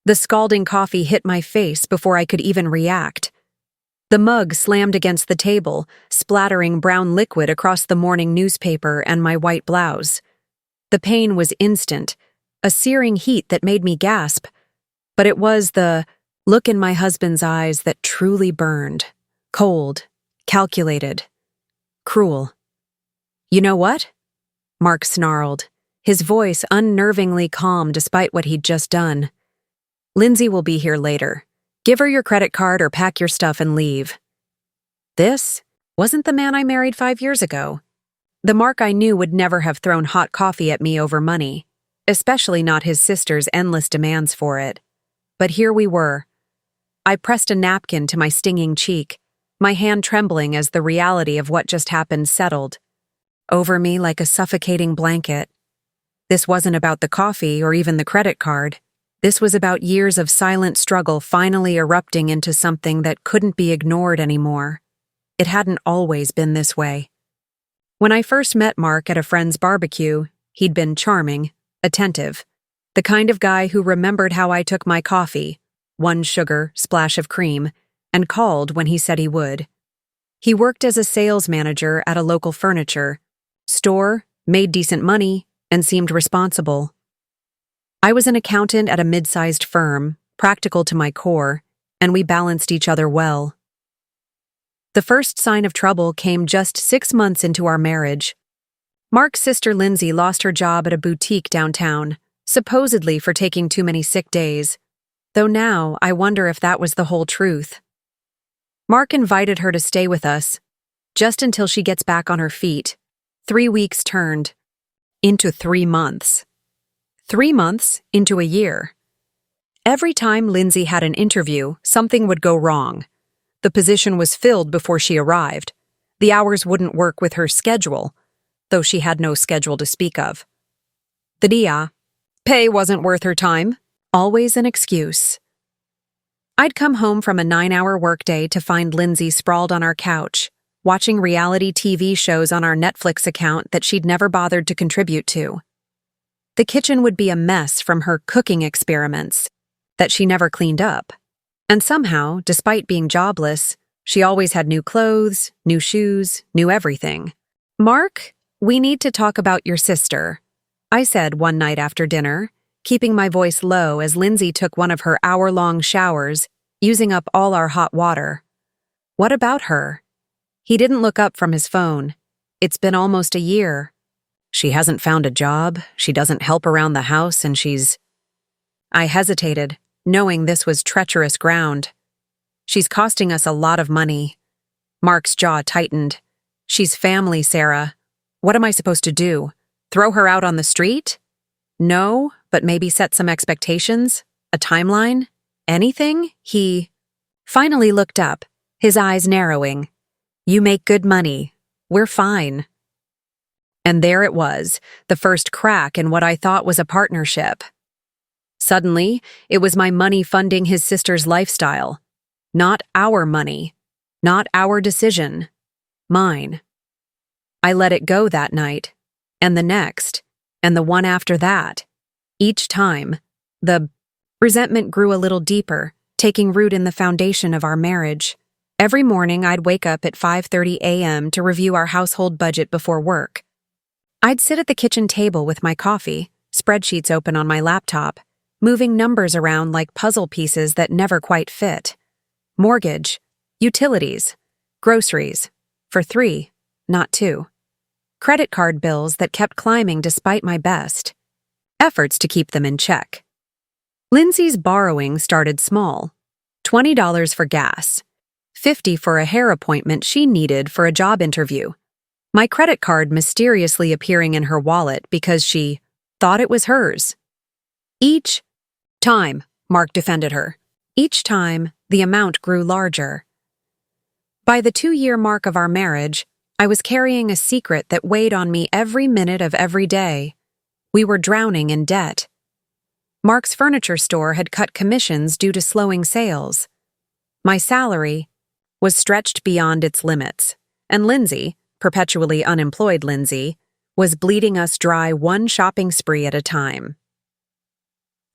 The scalding coffee hit my face before I could even react. The mug slammed against the table, splattering brown liquid across the morning newspaper and my white blouse. The pain was instant, a searing heat that made me gasp. But it was the look in my husband's eyes that truly burned. Cold, calculated, cruel. "You know what?" Mark snarled, his voice unnervingly calm despite what he'd just done. "Lindsay will be here later. Give her your credit card or pack your stuff and leave." This wasn't the man I married 5 years ago. The Mark I knew would never have thrown hot coffee at me over money, especially not his sister's endless demands for it. But here we were. I pressed a napkin to my stinging cheek, my hand trembling as the reality of what just happened settled over me like a suffocating blanket. This wasn't about the coffee or even the credit card. This was about years of silent struggle finally erupting into something that couldn't be ignored anymore. It hadn't always been this way. When I first met Mark at a friend's barbecue, he'd been charming, attentive, the kind of guy who remembered how I took my coffee, 1 sugar, splash of cream, and called when he said he would. He worked as a sales manager at a local furniture store, made decent money, and seemed responsible. I was an accountant at a mid-sized firm, practical to my core, and we balanced each other well. The first sign of trouble came just 6 months into our marriage. Mark's sister Lindsay lost her job at a boutique downtown, supposedly for taking too many sick days, though now I wonder if that was the whole truth. Mark invited her to stay with us, just until she gets back on her feet. 3 weeks turned into 3 months. 3 months into a year. Every time Lindsay had an interview, something would go wrong. The position was filled before she arrived. The hours wouldn't work with her schedule, though she had no schedule to speak of. The pay wasn't worth her time. Always an excuse. I'd come home from a 9-hour workday to find Lindsay sprawled on our couch, watching reality TV shows on our Netflix account that she'd never bothered to contribute to. The kitchen would be a mess from her cooking experiments that she never cleaned up. And somehow, despite being jobless, she always had new clothes, new shoes, new everything. "Mark, we need to talk about your sister," I said one night after dinner, keeping my voice low as Lindsay took one of her hour-long showers, using up all our hot water. "What about her?" He didn't look up from his phone. "It's been almost a year. She hasn't found a job, she doesn't help around the house, and she's—" I hesitated, knowing this was treacherous ground. "She's costing us a lot of money." Mark's jaw tightened. "She's family, Sarah. What am I supposed to do? Throw her out on the street?" "No, but maybe set some expectations? A timeline? Anything?" He finally looked up, his eyes narrowing. "You make good money. We're fine." And there it was, the first crack in what I thought was a partnership. Suddenly, it was my money funding his sister's lifestyle. Not our money. Not our decision. Mine. I let it go that night, and the next, and the one after that. Each time, the resentment grew a little deeper, taking root in the foundation of our marriage. Every morning, I'd wake up at 5:30 a.m. to review our household budget before work. I'd sit at the kitchen table with my coffee, spreadsheets open on my laptop, moving numbers around like puzzle pieces that never quite fit. Mortgage, utilities, groceries, for 3, not 2. Credit card bills that kept climbing despite my best efforts to keep them in check. Lindsay's borrowing started small. $20 for gas, $50 for a hair appointment she needed for a job interview. My credit card mysteriously appearing in her wallet because she thought it was hers. Each time, Mark defended her. Each time, the amount grew larger. By the 2-year mark of our marriage, I was carrying a secret that weighed on me every minute of every day. We were drowning in debt. Mark's furniture store had cut commissions due to slowing sales. My salary was stretched beyond its limits, and Lindsay, perpetually unemployed Lindsay, was bleeding us dry one shopping spree at a time.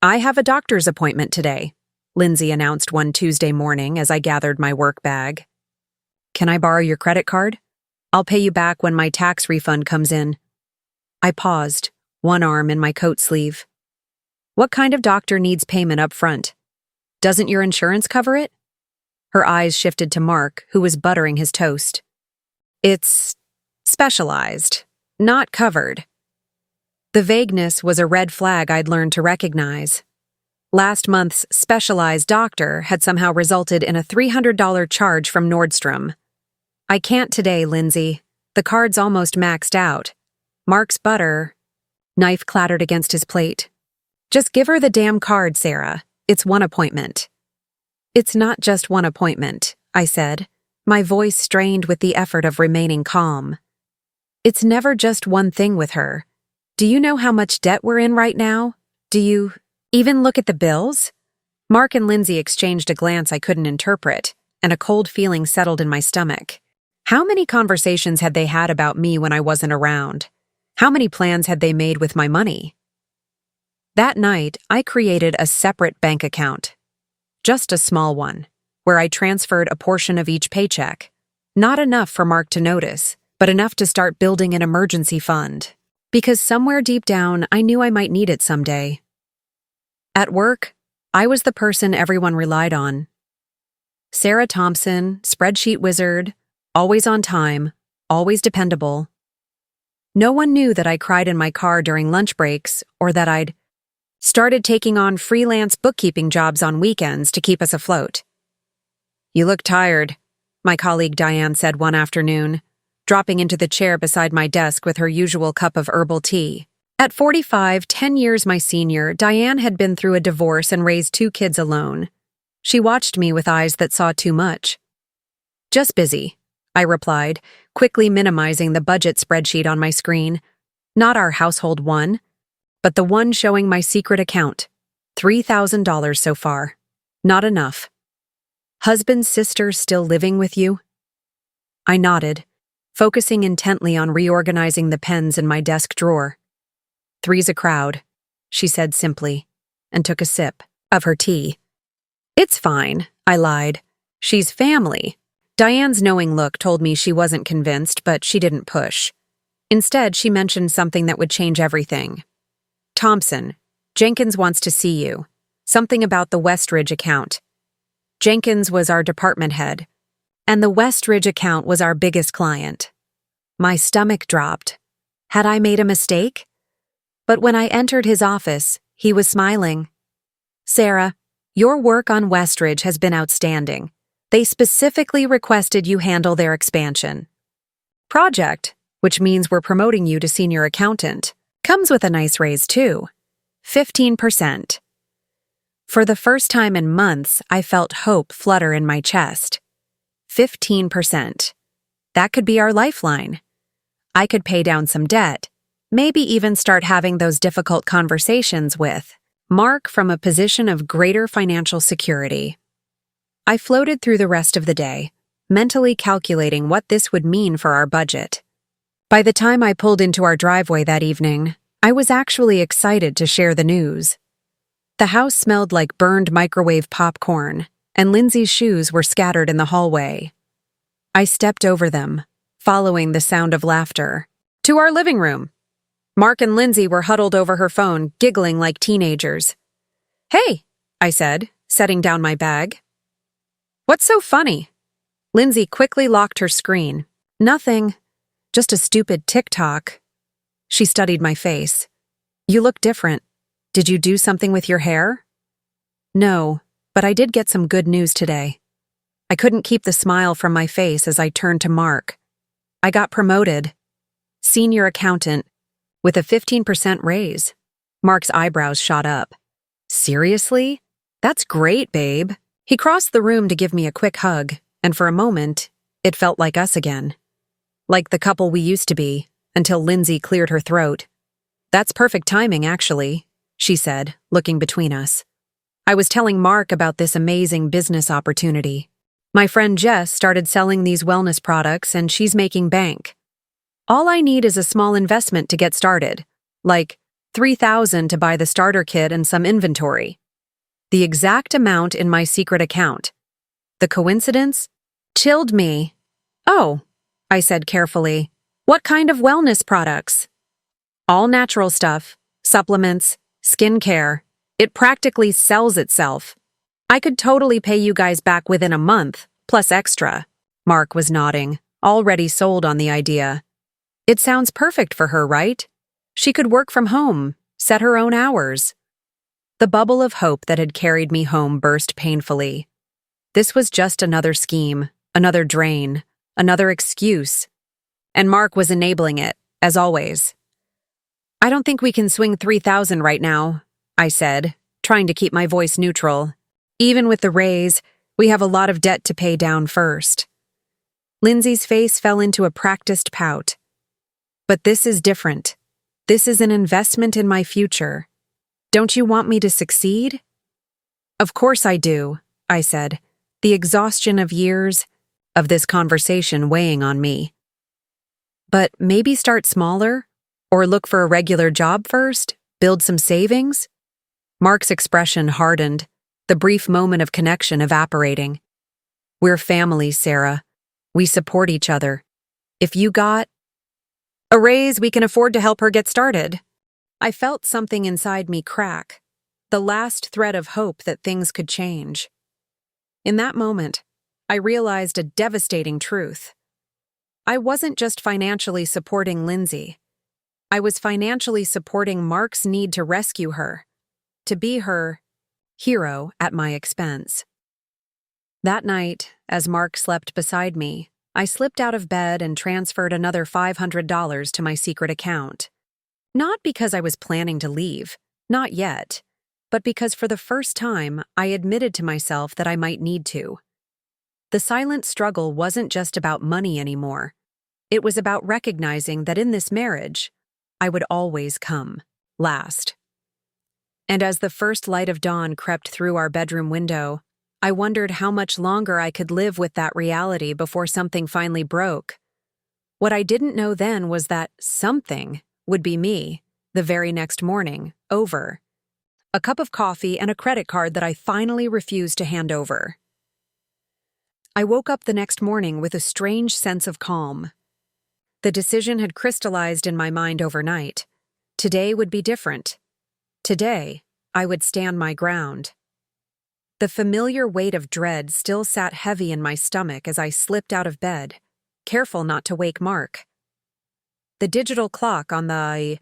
I have a doctor's appointment today, Lindsay announced one Tuesday morning as I gathered my work bag. Can I borrow your credit card? I'll pay you back when my tax refund comes in. I paused, one arm in my coat sleeve. What kind of doctor needs payment up front? Doesn't your insurance cover it? Her eyes shifted to Mark, who was buttering his toast. It's specialized, not covered. The vagueness was a red flag I'd learned to recognize. Last month's specialized doctor had somehow resulted in a $300 charge from Nordstrom. I can't today, Lindsay. The card's almost maxed out. Mark's butter. Knife clattered against his plate. Just give her the damn card, Sarah. It's one appointment. It's not just one appointment, I said, my voice strained with the effort of remaining calm. It's never just one thing with her. Do you know how much debt we're in right now? Do you even look at the bills? Mark and Lindsay exchanged a glance I couldn't interpret, and a cold feeling settled in my stomach. How many conversations had they had about me when I wasn't around? How many plans had they made with my money? That night, I created a separate bank account. Just a small one, where I transferred a portion of each paycheck. Not enough for Mark to notice, but enough to start building an emergency fund. Because somewhere deep down, I knew I might need it someday. At work, I was the person everyone relied on. Sarah Thompson, spreadsheet wizard, always on time, always dependable. No one knew that I cried in my car during lunch breaks or that I'd started taking on freelance bookkeeping jobs on weekends to keep us afloat. You look tired, my colleague Diane said one afternoon, dropping into the chair beside my desk with her usual cup of herbal tea. At 45, 10 years my senior, Diane had been through a divorce and raised 2 kids alone. She watched me with eyes that saw too much. Just busy, I replied, quickly minimizing the budget spreadsheet on my screen. Not our household one, but the one showing my secret account. $3,000 so far. Not enough. Husband's sister still living with you? I nodded, focusing intently on reorganizing the pens in my desk drawer. 3's a crowd, she said simply, and took a sip of her tea. It's fine, I lied. She's family. Diane's knowing look told me she wasn't convinced, but she didn't push. Instead, she mentioned something that would change everything. Thompson, Jenkins wants to see you. Something about the Westridge account. Jenkins was our department head, and the Westridge account was our biggest client. My stomach dropped. Had I made a mistake? But when I entered his office, he was smiling. Sarah, your work on Westridge has been outstanding. They specifically requested you handle their expansion. Project, which means we're promoting you to senior accountant, comes with a nice raise too. 15%. For the first time in months, I felt hope flutter in my chest. 15%. That could be our lifeline. I could pay down some debt, maybe even start having those difficult conversations with Mark from a position of greater financial security. I floated through the rest of the day, mentally calculating what this would mean for our budget. By the time I pulled into our driveway that evening, I was actually excited to share the news. The house smelled like burned microwave popcorn, and Lindsay's shoes were scattered in the hallway. I stepped over them, following the sound of laughter, to our living room. Mark and Lindsay were huddled over her phone, giggling like teenagers. Hey, I said, setting down my bag. What's so funny? Lindsay quickly locked her screen. Nothing. Just a stupid TikTok. She studied my face. You look different. Did you do something with your hair? No, but I did get some good news today. I couldn't keep the smile from my face as I turned to Mark. I got promoted. Senior accountant, with a 15% raise. Mark's eyebrows shot up. Seriously? That's great, babe. He crossed the room to give me a quick hug, and for a moment, it felt like us again. Like the couple we used to be, until Lindsay cleared her throat. That's perfect timing, actually, she said, looking between us. I was telling Mark about this amazing business opportunity. My friend Jess started selling these wellness products, and she's making bank. All I need is a small investment to get started, like $3,000 to buy the starter kit and some inventory. The exact amount in my secret account. The coincidence? Chilled me. Oh, I said carefully. What kind of wellness products? All natural stuff, supplements, skincare. It practically sells itself. I could totally pay you guys back within a month, plus extra. Mark was nodding, already sold on the idea. It sounds perfect for her, right? She could work from home, set her own hours. The bubble of hope that had carried me home burst painfully. This was just another scheme, another drain, another excuse. And Mark was enabling it, as always. I don't think we can swing $3,000 right now, I said, trying to keep my voice neutral. Even with the raise, we have a lot of debt to pay down first. Lindsay's face fell into a practiced pout. But this is different. This is an investment in my future. Don't you want me to succeed? Of course I do, I said, the exhaustion of years of this conversation weighing on me. But maybe start smaller? Or look for a regular job first? Build some savings? Mark's expression hardened, the brief moment of connection evaporating. We're family, Sarah. We support each other. If you got a raise, we can afford to help her get started. I felt something inside me crack, the last thread of hope that things could change. In that moment, I realized a devastating truth. I wasn't just financially supporting Lindsay. I was financially supporting Mark's need to rescue her, to be her hero at my expense. That night, as Mark slept beside me, I slipped out of bed and transferred another $500 to my secret account. Not because I was planning to leave, not yet, but because for the first time I admitted to myself that I might need to. The silent struggle wasn't just about money anymore. It was about recognizing that in this marriage, I would always come last. And as the first light of dawn crept through our bedroom window, I wondered how much longer I could live with that reality before something finally broke. What I didn't know then was that something would be me, the very next morning, over. A cup of coffee and a credit card that I finally refused to hand over. I woke up the next morning with a strange sense of calm. The decision had crystallized in my mind overnight. Today would be different. Today, I would stand my ground. The familiar weight of dread still sat heavy in my stomach as I slipped out of bed, careful not to wake Mark. The digital clock on the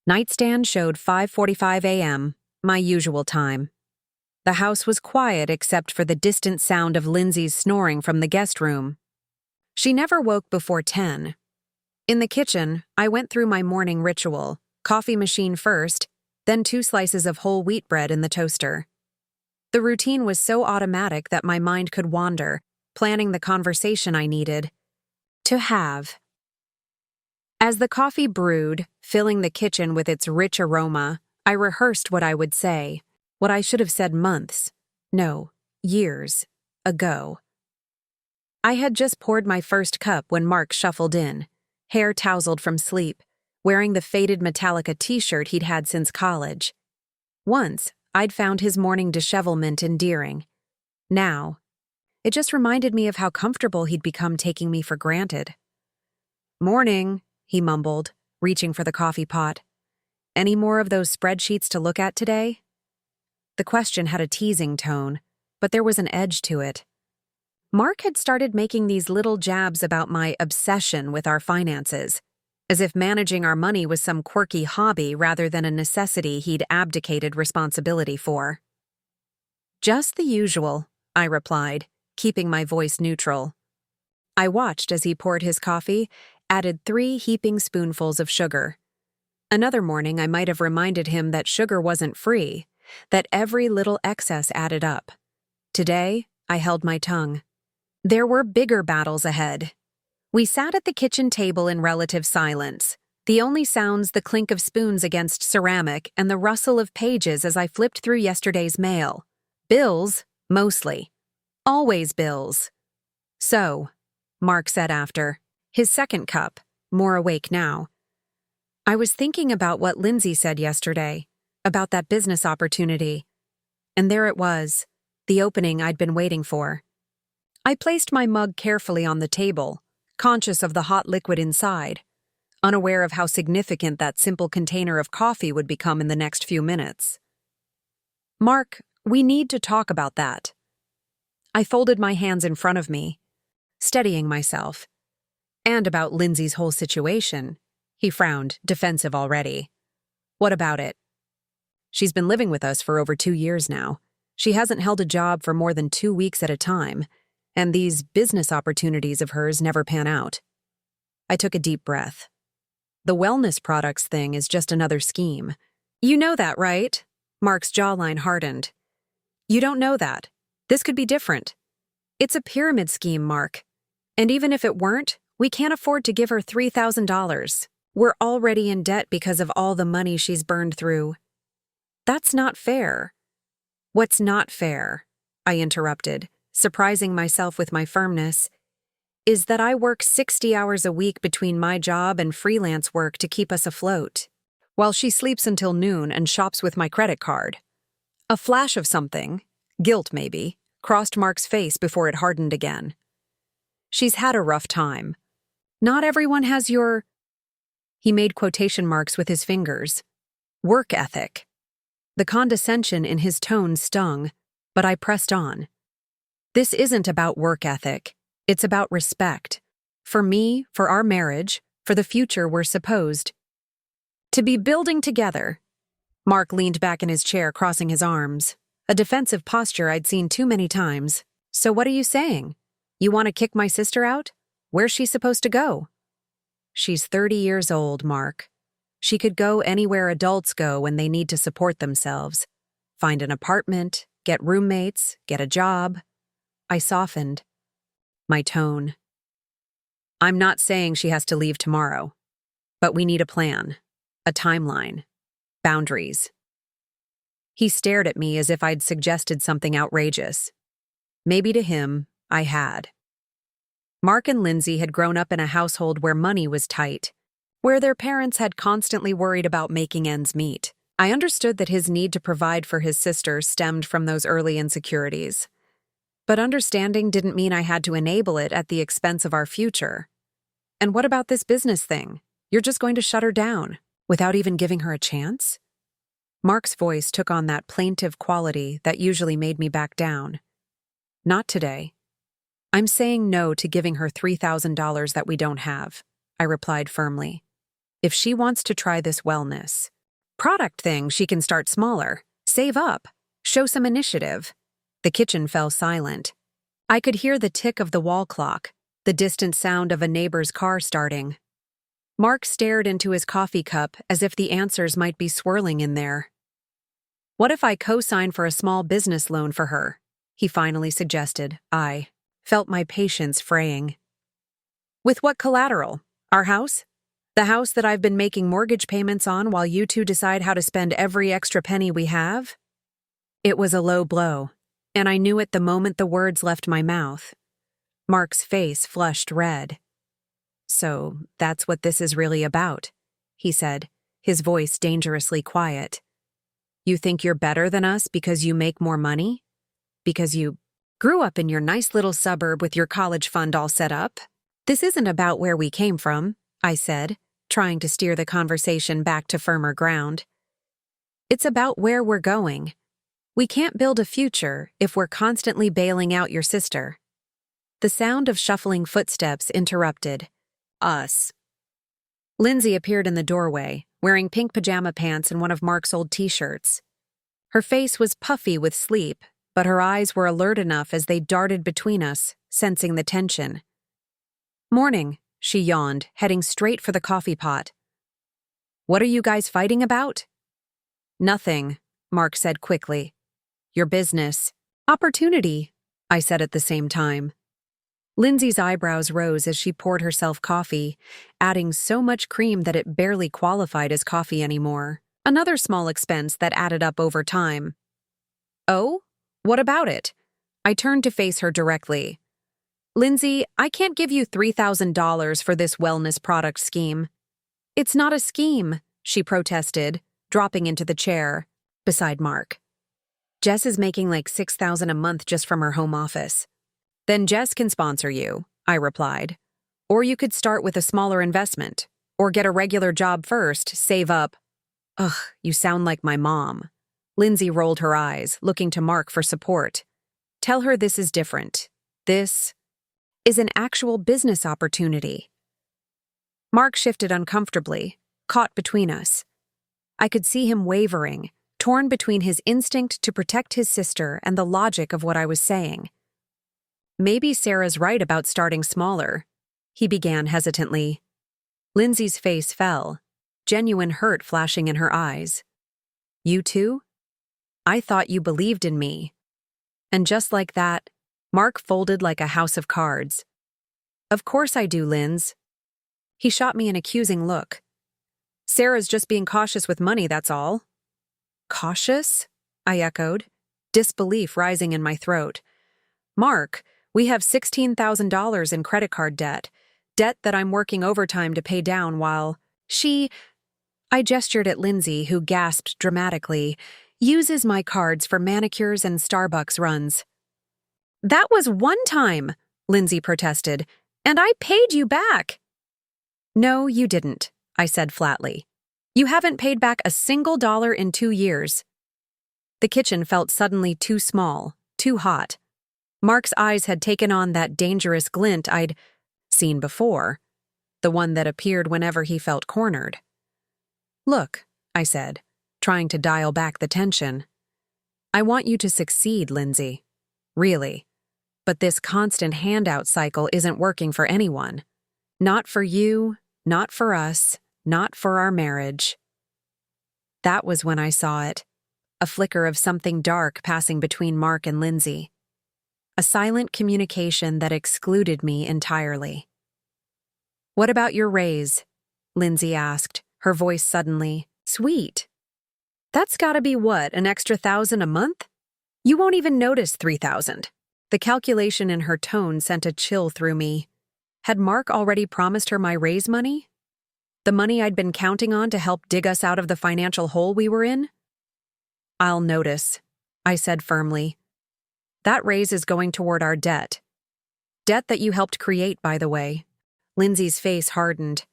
nightstand showed 5:45 a.m., my usual time. The house was quiet except for the distant sound of Lindsay's snoring from the guest room. She never woke before 10. In the kitchen, I went through my morning ritual, coffee machine first, then 2 slices of whole wheat bread in the toaster. The routine was so automatic that my mind could wander, planning the conversation I needed to have. As the coffee brewed, filling the kitchen with its rich aroma, I rehearsed what I would say, what I should have said months, no, years, ago. I had just poured my first cup when Mark shuffled in, hair tousled from sleep, wearing the faded Metallica t-shirt he'd had since college. Once, I'd found his morning dishevelment endearing. Now, it just reminded me of how comfortable he'd become taking me for granted. "Morning," he mumbled, reaching for the coffee pot. "Any more of those spreadsheets to look at today?" The question had a teasing tone, but there was an edge to it. Mark had started making these little jabs about my obsession with our finances, as if managing our money was some quirky hobby rather than a necessity he'd abdicated responsibility for. "Just the usual," I replied, keeping my voice neutral. I watched as he poured his coffee, added 3 heaping spoonfuls of sugar. Another morning I might have reminded him that sugar wasn't free, that every little excess added up. Today, I held my tongue. There were bigger battles ahead. We sat at the kitchen table in relative silence, the only sounds the clink of spoons against ceramic and the rustle of pages as I flipped through yesterday's mail. Bills, mostly. Always bills. "So," Mark said after, his second cup, more awake now, I was thinking about what Lindsay said yesterday, about that business opportunity. And there it was, the opening I'd been waiting for. I placed my mug carefully on the table, conscious of the hot liquid inside, unaware of how significant that simple container of coffee would become in the next few minutes. Mark, we need to talk about that. I folded my hands in front of me, steadying myself. And about Lindsay's whole situation. He frowned, defensive already. What about it? She's been living with us for over 2 years now. She hasn't held a job for more than 2 weeks at a time, and these business opportunities of hers never pan out. I took a deep breath. The wellness products thing is just another scheme. You know that, right? Mark's jawline hardened. You don't know that. This could be different. It's a pyramid scheme, Mark. And even if it weren't, we can't afford to give her $3,000. We're already in debt because of all the money she's burned through. That's not fair. What's not fair, I interrupted, surprising myself with my firmness, is that I work 60 hours a week between my job and freelance work to keep us afloat, while she sleeps until noon and shops with my credit card. A flash of something, guilt maybe, crossed Mark's face before it hardened again. She's had a rough time. Not everyone has your... He made quotation marks with his fingers. Work ethic. The condescension in his tone stung, but I pressed on. This isn't about work ethic. It's about respect. For me, for our marriage, for the future we're supposed to be building together. Mark leaned back in his chair, crossing his arms. A defensive posture I'd seen too many times. So what are you saying? You want to kick my sister out? Where's she supposed to go? She's 30 years old, Mark. She could go anywhere adults go when they need to support themselves. Find an apartment, get roommates, get a job. I softened. My tone. I'm not saying she has to leave tomorrow, but we need a plan, a timeline, boundaries. He stared at me as if I'd suggested something outrageous. Maybe to him, I had. Mark and Lindsay had grown up in a household where money was tight, where their parents had constantly worried about making ends meet. I understood that his need to provide for his sister stemmed from those early insecurities. But understanding didn't mean I had to enable it at the expense of our future. And what about this business thing? You're just going to shut her down, without even giving her a chance? Mark's voice took on that plaintive quality that usually made me back down. Not today. I'm saying no to giving her $3,000 that we don't have, I replied firmly. If she wants to try this wellness product thing, she can start smaller, save up, show some initiative. The kitchen fell silent. I could hear the tick of the wall clock, the distant sound of a neighbor's car starting. Mark stared into his coffee cup as if the answers might be swirling in there. What if I co-sign for a small business loan for her? He finally suggested. I felt my patience fraying. With what collateral? Our house? The house that I've been making mortgage payments on while you two decide how to spend every extra penny we have? It was a low blow, and I knew it the moment the words left my mouth. Mark's face flushed red. So that's what this is really about, he said, his voice dangerously quiet. You think you're better than us because you make more money? Because you grew up in your nice little suburb with your college fund all set up? This isn't about where we came from, I said, trying to steer the conversation back to firmer ground. It's about where we're going. We can't build a future if we're constantly bailing out your sister. The sound of shuffling footsteps interrupted. Us. Lindsay appeared in the doorway, wearing pink pajama pants and one of Mark's old t-shirts. Her face was puffy with sleep, but her eyes were alert enough as they darted between us, sensing the tension. Morning, she yawned, heading straight for the coffee pot. What are you guys fighting about? Nothing, Mark said quickly. Your business. Opportunity, I said at the same time. Lindsay's eyebrows rose as she poured herself coffee, adding so much cream that it barely qualified as coffee anymore. Another small expense that added up over time. Oh? What about it? I turned to face her directly. Lindsay, I can't give you $3,000 for this wellness product scheme. It's not a scheme, she protested, dropping into the chair beside Mark. Jess is making like $6,000 a month just from her home office. Then Jess can sponsor you, I replied. Or you could start with a smaller investment, or get a regular job first, save up. Ugh, you sound like my mom. Lindsay rolled her eyes, looking to Mark for support. Tell her this is different. This is an actual business opportunity. Mark shifted uncomfortably, caught between us. I could see him wavering, torn between his instinct to protect his sister and the logic of what I was saying. Maybe Sarah's right about starting smaller, he began hesitantly. Lindsay's face fell, genuine hurt flashing in her eyes. You too? I thought you believed in me. And just like that, Mark folded like a house of cards. Of course I do, Linz. He shot me an accusing look. Sarah's just being cautious with money, that's all. Cautious? I echoed, disbelief rising in my throat. Mark, we have $16,000 in credit card debt that I'm working overtime to pay down while I gestured at Lindsay, who gasped dramatically, uses my cards for manicures and Starbucks runs. That was one time, Lindsay protested, and I paid you back. No, you didn't, I said flatly. You haven't paid back a single dollar in 2 years. The kitchen felt suddenly too small, too hot. Mark's eyes had taken on that dangerous glint I'd seen before, the one that appeared whenever he felt cornered. Look, I said, trying to dial back the tension. I want you to succeed, Lindsay. Really. But this constant handout cycle isn't working for anyone. Not for you, not for us, not for our marriage. That was when I saw it, a flicker of something dark passing between Mark and Lindsay. A silent communication that excluded me entirely. What about your raise? Lindsay asked, her voice suddenly sweet. That's gotta be what, an extra $1,000 a month? You won't even notice $3,000. The calculation in her tone sent a chill through me. Had Mark already promised her my raise money? The money I'd been counting on to help dig us out of the financial hole we were in? I'll notice, I said firmly. That raise is going toward our debt. Debt that you helped create, by the way. Lindsay's face hardened.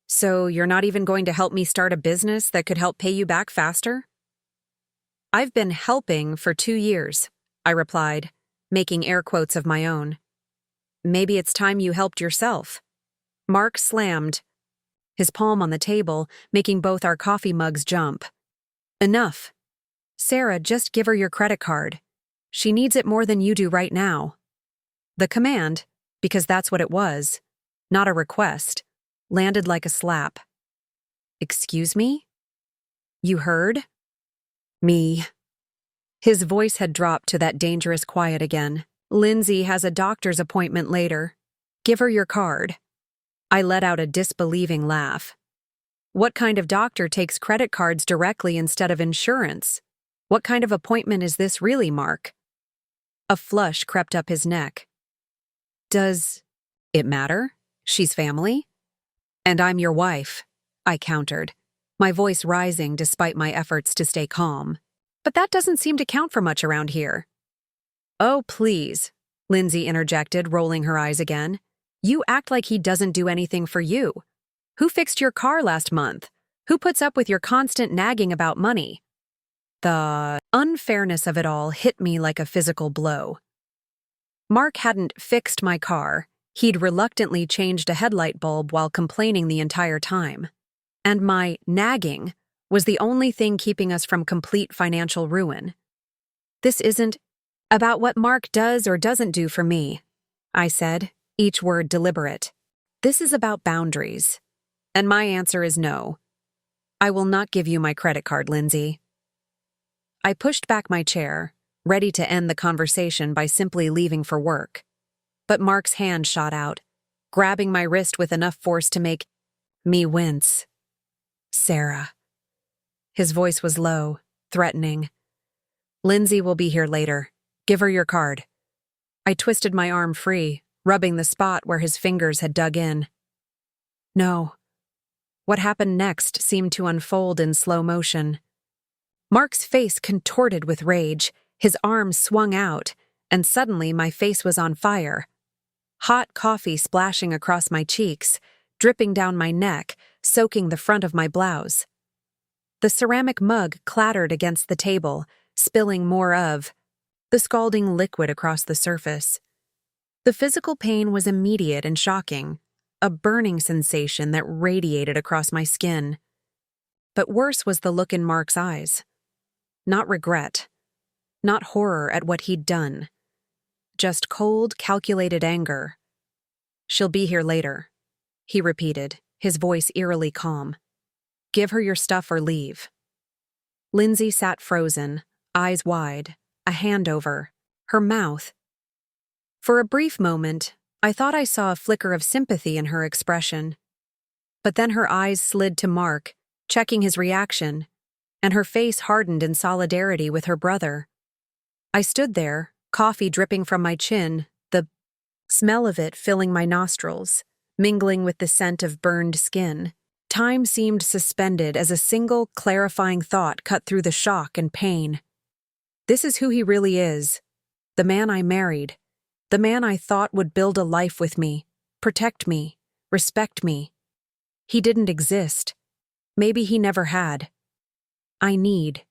So you're not even going to help me start a business that could help pay you back faster? I've been helping for 2 years, I replied, making air quotes of my own. Maybe it's time you helped yourself. Mark slammed, his palm on the table, making both our coffee mugs jump. Enough. Sarah, just give her your credit card. She needs it more than you do right now. The command, because that's what it was, not a request, landed like a slap. Excuse me? You heard? Me. His voice had dropped to that dangerous quiet again. Lindsay has a doctor's appointment later. Give her your card. I let out a disbelieving laugh. What kind of doctor takes credit cards directly instead of insurance? What kind of appointment is this really, Mark? A flush crept up his neck. Does it matter? She's family? And I'm your wife, I countered, my voice rising despite my efforts to stay calm. But that doesn't seem to count for much around here. Oh, please, Lindsay interjected, rolling her eyes again. You act like he doesn't do anything for you. Who fixed your car last month? Who puts up with your constant nagging about money? The unfairness of it all hit me like a physical blow. Mark hadn't fixed my car. He'd reluctantly changed a headlight bulb while complaining the entire time. And my nagging was the only thing keeping us from complete financial ruin. This isn't about what Mark does or doesn't do for me, I said, each word deliberate. This is about boundaries. And my answer is no. I will not give you my credit card, Lindsay. I pushed back my chair, ready to end the conversation by simply leaving for work. But Mark's hand shot out, grabbing my wrist with enough force to make me wince. Sarah. His voice was low, threatening. Lindsay will be here later. Give her your card. I twisted my arm free, rubbing the spot where his fingers had dug in. No. What happened next seemed to unfold in slow motion. Mark's face contorted with rage, his arms swung out, and suddenly my face was on fire. Hot coffee splashing across my cheeks, dripping down my neck, soaking the front of my blouse. The ceramic mug clattered against the table, spilling more of the scalding liquid across the surface. The physical pain was immediate and shocking, a burning sensation that radiated across my skin. But worse was the look in Mark's eyes. Not regret, not horror at what he'd done. Just cold, calculated anger. "She'll be here later," he repeated, his voice eerily calm. "Give her your stuff or leave." Lindsay sat frozen, eyes wide, a hand over, her mouth. For a brief moment, I thought I saw a flicker of sympathy in her expression. But then her eyes slid to Mark, checking his reaction, and her face hardened in solidarity with her brother. I stood there, coffee dripping from my chin, the smell of it filling my nostrils, mingling with the scent of burned skin. Time seemed suspended as a single, clarifying thought cut through the shock and pain. This is who he really is. The man I married. The man I thought would build a life with me, protect me, respect me. He didn't exist. Maybe he never had. I need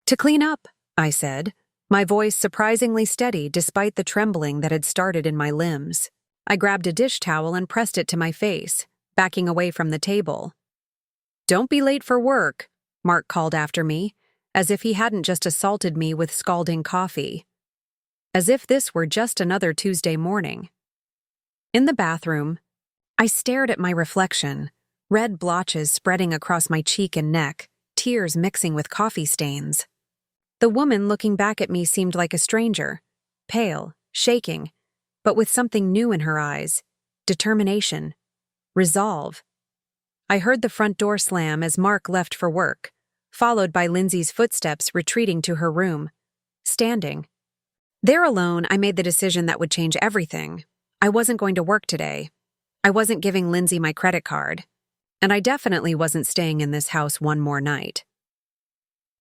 to clean up, I said, my voice surprisingly steady despite the trembling that had started in my limbs. I grabbed a dish towel and pressed it to my face, backing away from the table. "Don't be late for work," Mark called after me, as if he hadn't just assaulted me with scalding coffee. As if this were just another Tuesday morning. In the bathroom, I stared at my reflection, red blotches spreading across my cheek and neck, tears mixing with coffee stains. The woman looking back at me seemed like a stranger, pale, shaking, but with something new in her eyes, determination, resolve. I heard the front door slam as Mark left for work, followed by Lindsay's footsteps retreating to her room, standing. There alone, I made the decision that would change everything. I wasn't going to work today. I wasn't giving Lindsay my credit card. And I definitely wasn't staying in this house one more night.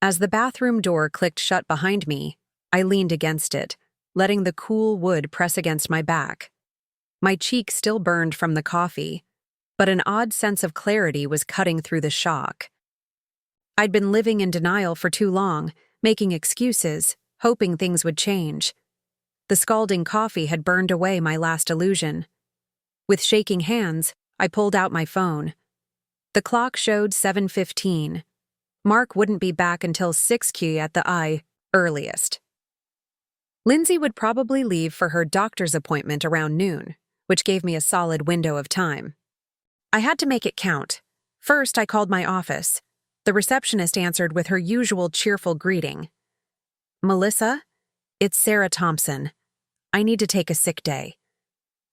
As the bathroom door clicked shut behind me, I leaned against it, letting the cool wood press against my back. My cheek still burned from the coffee, but an odd sense of clarity was cutting through the shock. I'd been living in denial for too long, making excuses, hoping things would change. The scalding coffee had burned away my last illusion. With shaking hands, I pulled out my phone. The clock showed 7:15. Mark wouldn't be back until 6 at the earliest. Lindsay would probably leave for her doctor's appointment around noon, which gave me a solid window of time. I had to make it count. First, I called my office. The receptionist answered with her usual cheerful greeting. "Melissa, it's Sarah Thompson. I need to take a sick day."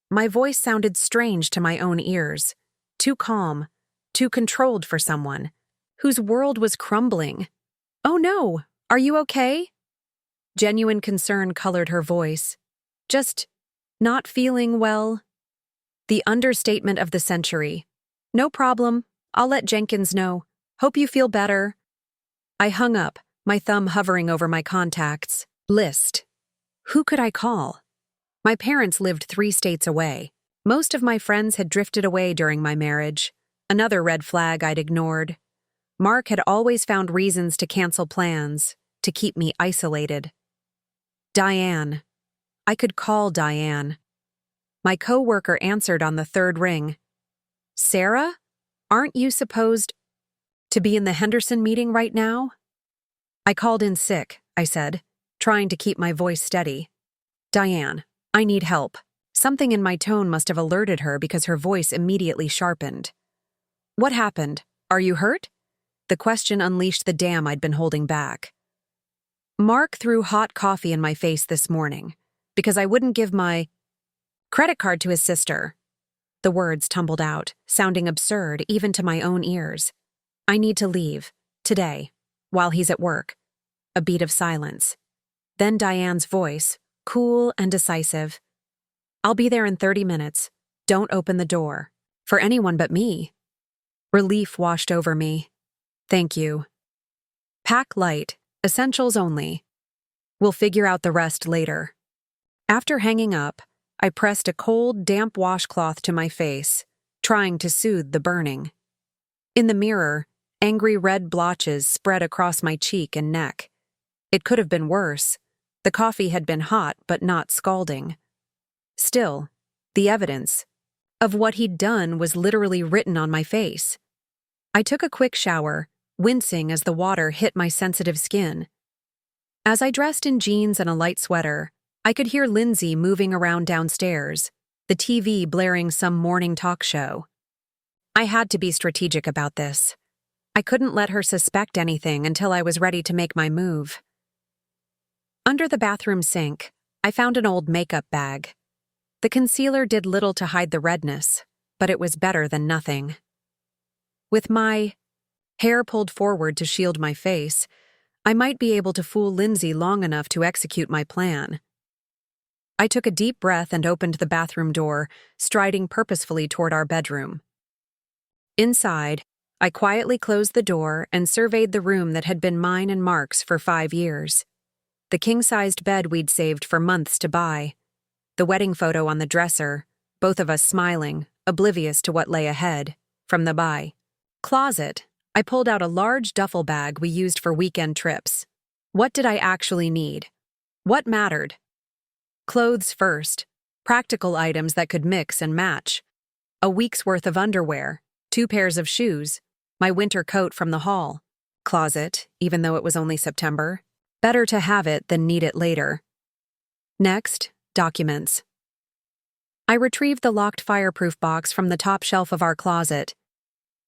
My voice sounded strange to my own ears, too calm, too controlled for someone whose world was crumbling. "Oh no, are you okay?" Genuine concern colored her voice. "Just not feeling well." The understatement of the century. "No problem, I'll let Jenkins know. Hope you feel better." I hung up, my thumb hovering over my contacts list. Who could I call? My parents lived 3 states away. Most of my friends had drifted away during my marriage, another red flag I'd ignored. Mark had always found reasons to cancel plans, to keep me isolated. Diane. I could call Diane. My coworker answered on the 3rd ring. "Sarah, aren't you supposed to be in the Henderson meeting right now?" "I called in sick," I said, trying to keep my voice steady. "Diane, I need help." Something in my tone must have alerted her because her voice immediately sharpened. "What happened? Are you hurt?" The question unleashed the dam I'd been holding back. "Mark threw hot coffee in my face this morning because I wouldn't give my credit card to his sister." The words tumbled out, sounding absurd even to my own ears. "I need to leave, today, while he's at work." A beat of silence. Then Diane's voice, cool and decisive. "I'll be there in 30 minutes. Don't open the door. For anyone but me." Relief washed over me. Thank you. Pack light, essentials only. We'll figure out the rest later. After hanging up, I pressed a cold, damp washcloth to my face, trying to soothe the burning. In the mirror, angry red blotches spread across my cheek and neck. It could have been worse. The coffee had been hot but not scalding. Still, the evidence of what he'd done was literally written on my face. I took a quick shower, wincing as the water hit my sensitive skin. As I dressed in jeans and a light sweater, I could hear Lindsay moving around downstairs, the TV blaring some morning talk show. I had to be strategic about this. I couldn't let her suspect anything until I was ready to make my move. Under the bathroom sink, I found an old makeup bag. The concealer did little to hide the redness, but it was better than nothing. With my hair pulled forward to shield my face, I might be able to fool Lindsay long enough to execute my plan. I took a deep breath and opened the bathroom door, striding purposefully toward our bedroom. Inside, I quietly closed the door and surveyed the room that had been mine and Mark's for 5 years. The king-sized bed we'd saved for months to buy. The wedding photo on the dresser, both of us smiling, oblivious to what lay ahead, from the closet. I pulled out a large duffel bag we used for weekend trips. What did I actually need? What mattered? Clothes first, practical items that could mix and match. A week's worth of underwear, 2 pairs of shoes, my winter coat from the hall. Closet, even though it was only September. Better to have it than need it later. Next, documents. I retrieved the locked fireproof box from the top shelf of our closet.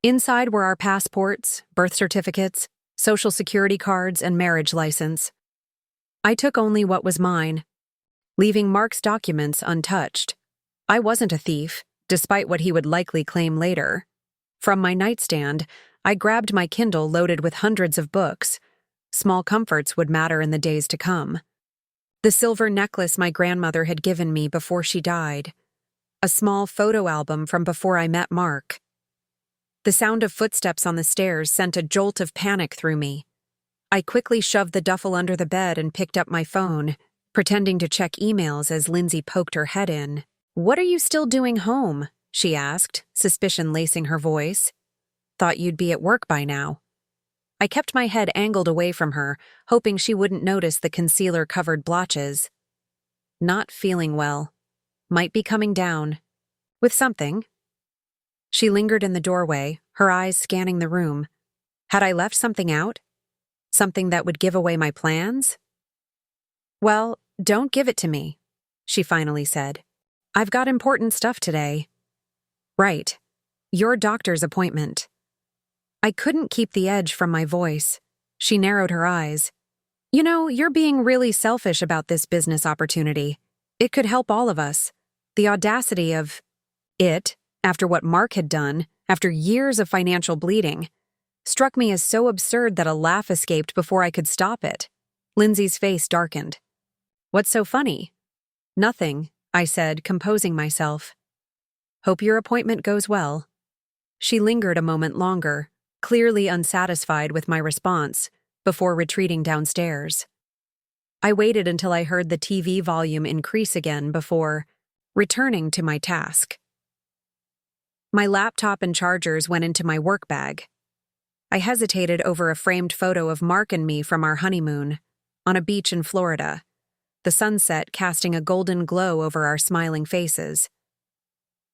Inside were our passports, birth certificates, social security cards, and marriage license. I took only what was mine, leaving Mark's documents untouched. I wasn't a thief, despite what he would likely claim later. From my nightstand, I grabbed my Kindle loaded with hundreds of books. Small comforts would matter in the days to come. The silver necklace my grandmother had given me before she died. A small photo album from before I met Mark. The sound of footsteps on the stairs sent a jolt of panic through me. I quickly shoved the duffel under the bed and picked up my phone, pretending to check emails as Lindsay poked her head in. "What are you still doing home?" she asked, suspicion lacing her voice. "Thought you'd be at work by now." I kept my head angled away from her, hoping she wouldn't notice the concealer-covered blotches. Not feeling well. Might be coming down. With something. She lingered in the doorway, her eyes scanning the room. Had I left something out? Something that would give away my plans? "Well, don't give it to me," she finally said. "I've got important stuff today." "Right. Your doctor's appointment." I couldn't keep the edge from my voice. She narrowed her eyes. "You know, you're being really selfish about this business opportunity. It could help all of us. The audacity of it, after what Mark had done, after years of financial bleeding, struck me as so absurd that a laugh escaped before I could stop it." Lindsay's face darkened. "What's so funny?" "Nothing," I said, composing myself. "Hope your appointment goes well." She lingered a moment longer, clearly unsatisfied with my response, before retreating downstairs. I waited until I heard the TV volume increase again before returning to my task. My laptop and chargers went into my work bag. I hesitated over a framed photo of Mark and me from our honeymoon, on a beach in Florida, the sunset casting a golden glow over our smiling faces.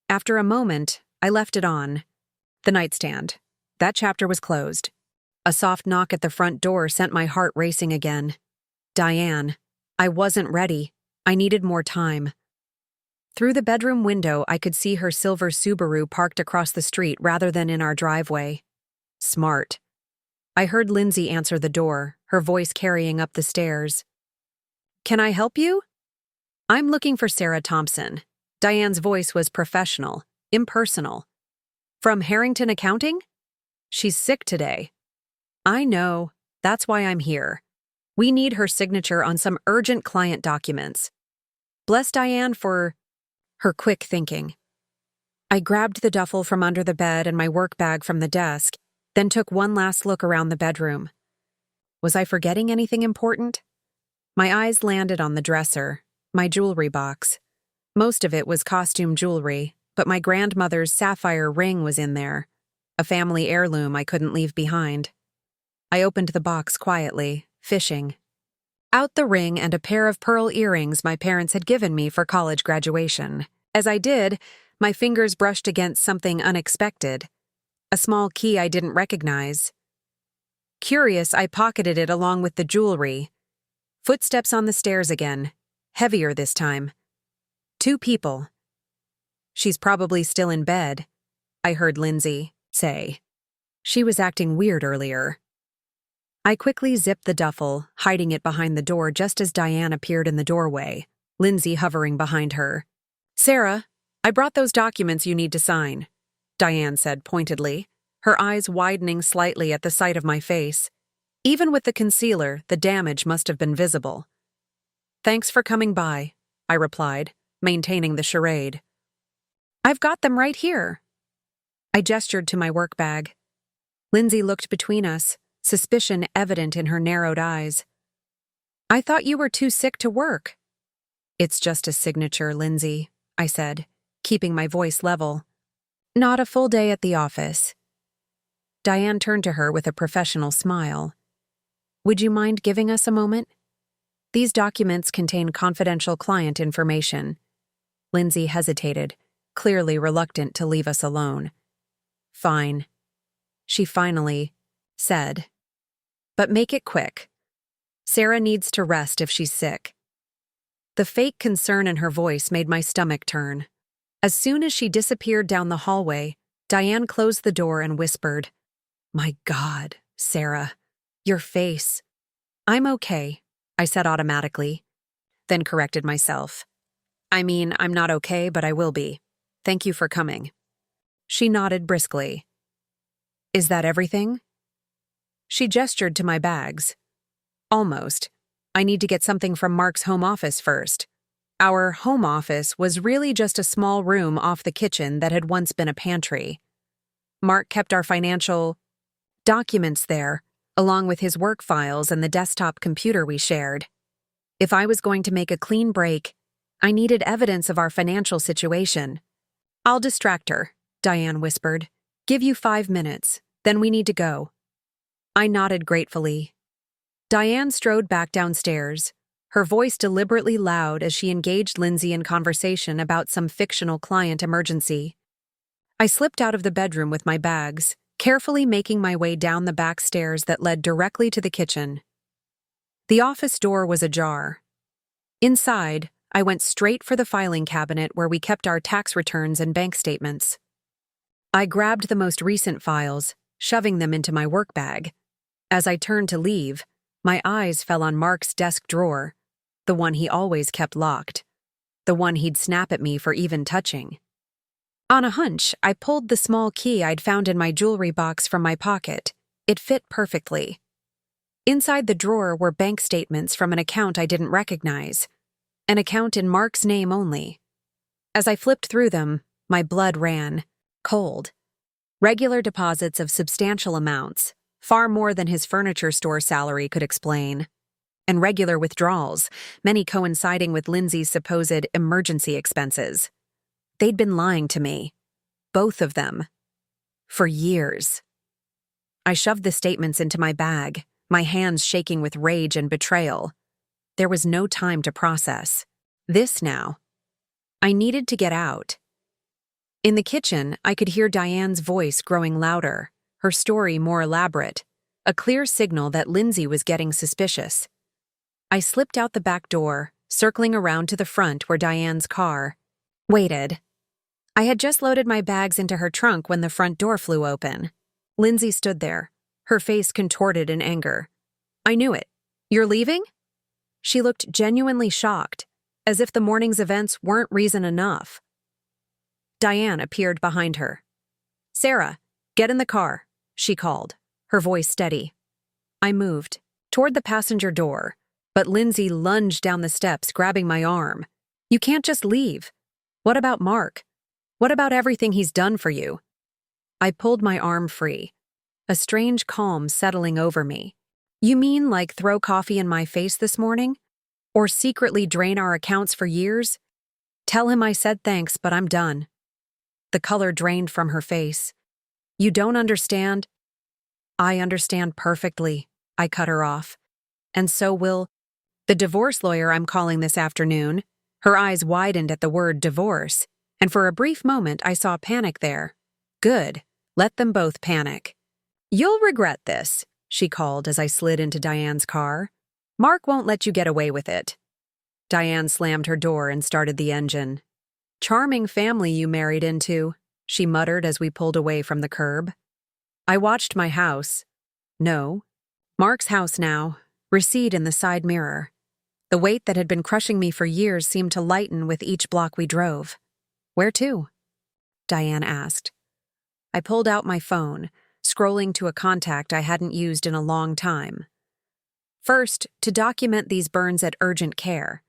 After a moment, I left it on. The nightstand. That chapter was closed. A soft knock at the front door sent my heart racing again. Diane. I wasn't ready. I needed more time. Through the bedroom window, I could see her silver Subaru parked across the street rather than in our driveway. Smart. I heard Lindsay answer the door, her voice carrying up the stairs. "Can I help you?" "I'm looking for Sarah Thompson." Diane's voice was professional, impersonal. "From Harrington Accounting?" "She's sick today." "I know. That's why I'm here. We need her signature on some urgent client documents." Bless Diane for her quick thinking. I grabbed the duffel from under the bed and my work bag from the desk, then took one last look around the bedroom. Was I forgetting anything important? My eyes landed on the dresser, my jewelry box. Most of it was costume jewelry, but my grandmother's sapphire ring was in there, a family heirloom I couldn't leave behind. I opened the box quietly, fishing. Out the ring and a pair of pearl earrings my parents had given me for college graduation. As I did, my fingers brushed against something unexpected, a small key I didn't recognize. Curious, I pocketed it along with the jewelry. Footsteps on the stairs again, heavier this time. 2 people. "She's probably still in bed," I heard Lindsay say. She was acting weird earlier. I quickly zipped the duffel, hiding it behind the door just as Diane appeared in the doorway, Lindsay hovering behind her. "Sarah, I brought those documents you need to sign," Diane said pointedly, her eyes widening slightly at the sight of my face. Even with the concealer, the damage must have been visible. "Thanks for coming by," I replied, maintaining the charade. "I've got them right here." I gestured to my work bag. Lindsay looked between us, suspicion evident in her narrowed eyes. "I thought you were too sick to work." "It's just a signature, Lindsay," I said, keeping my voice level. "Not a full day at the office." Diane turned to her with a professional smile. "Would you mind giving us a moment? These documents contain confidential client information." Lindsay hesitated, clearly reluctant to leave us alone. "Fine," she finally said. "But make it quick. Sarah needs to rest if she's sick." The fake concern in her voice made my stomach turn. As soon as she disappeared down the hallway, Diane closed the door and whispered, "My God, Sarah, your face." "I'm okay," I said automatically, then corrected myself. "I mean, I'm not okay, but I will be. Thank you for coming." She nodded briskly. "Is that everything?" She gestured to my bags. "Almost. I need to get something from Mark's home office first." Our home office was really just a small room off the kitchen that had once been a pantry. Mark kept our financial documents there, along with his work files and the desktop computer we shared. If I was going to make a clean break, I needed evidence of our financial situation. "I'll distract her," Diane whispered. "Give you 5 minutes, then we need to go." I nodded gratefully. Diane strode back downstairs, her voice deliberately loud as she engaged Lindsay in conversation about some fictional client emergency. I slipped out of the bedroom with my bags, carefully making my way down the back stairs that led directly to the kitchen. The office door was ajar. Inside, I went straight for the filing cabinet where we kept our tax returns and bank statements. I grabbed the most recent files, shoving them into my work bag. As I turned to leave, my eyes fell on Mark's desk drawer, the one he always kept locked, the one he'd snap at me for even touching. On a hunch, I pulled the small key I'd found in my jewelry box from my pocket. It fit perfectly. Inside the drawer were bank statements from an account I didn't recognize, an account in Mark's name only. As I flipped through them, my blood ran cold. Regular deposits of substantial amounts, far more than his furniture store salary could explain, and regular withdrawals, many coinciding with Lindsay's supposed emergency expenses. They'd been lying to me, both of them, for years. I shoved the statements into my bag, my hands shaking with rage and betrayal. There was no time to process this now. I needed to get out. In the kitchen, I could hear Diane's voice growing louder, her story more elaborate, a clear signal that Lindsay was getting suspicious. I slipped out the back door, circling around to the front where Diane's car waited. I had just loaded my bags into her trunk when the front door flew open. Lindsay stood there, her face contorted in anger. "I knew it. You're leaving?" She looked genuinely shocked, as if the morning's events weren't reason enough. Diane appeared behind her. "Sarah, get in the car," she called, her voice steady. I moved, toward the passenger door, but Lindsay lunged down the steps, grabbing my arm. "You can't just leave. What about Mark?" What about everything he's done for you? I pulled my arm free, a strange calm settling over me. You mean like throw coffee in my face this morning? Or secretly drain our accounts for years? Tell him I said thanks, but I'm done. The color drained from her face. You don't understand? I understand perfectly, I cut her off. And so will the divorce lawyer I'm calling this afternoon. Her eyes widened at the word divorce, and for a brief moment I saw panic there. Good. Let them both panic. You'll regret this, she called as I slid into Diane's car. Mark won't let you get away with it. Diane slammed her door and started the engine. Charming family you married into, she muttered as we pulled away from the curb. I watched my house. No, Mark's house now, recede in the side mirror. The weight that had been crushing me for years seemed to lighten with each block we drove. Where to? Diane asked. I pulled out my phone, scrolling to a contact I hadn't used in a long time. First, to document these burns at urgent care.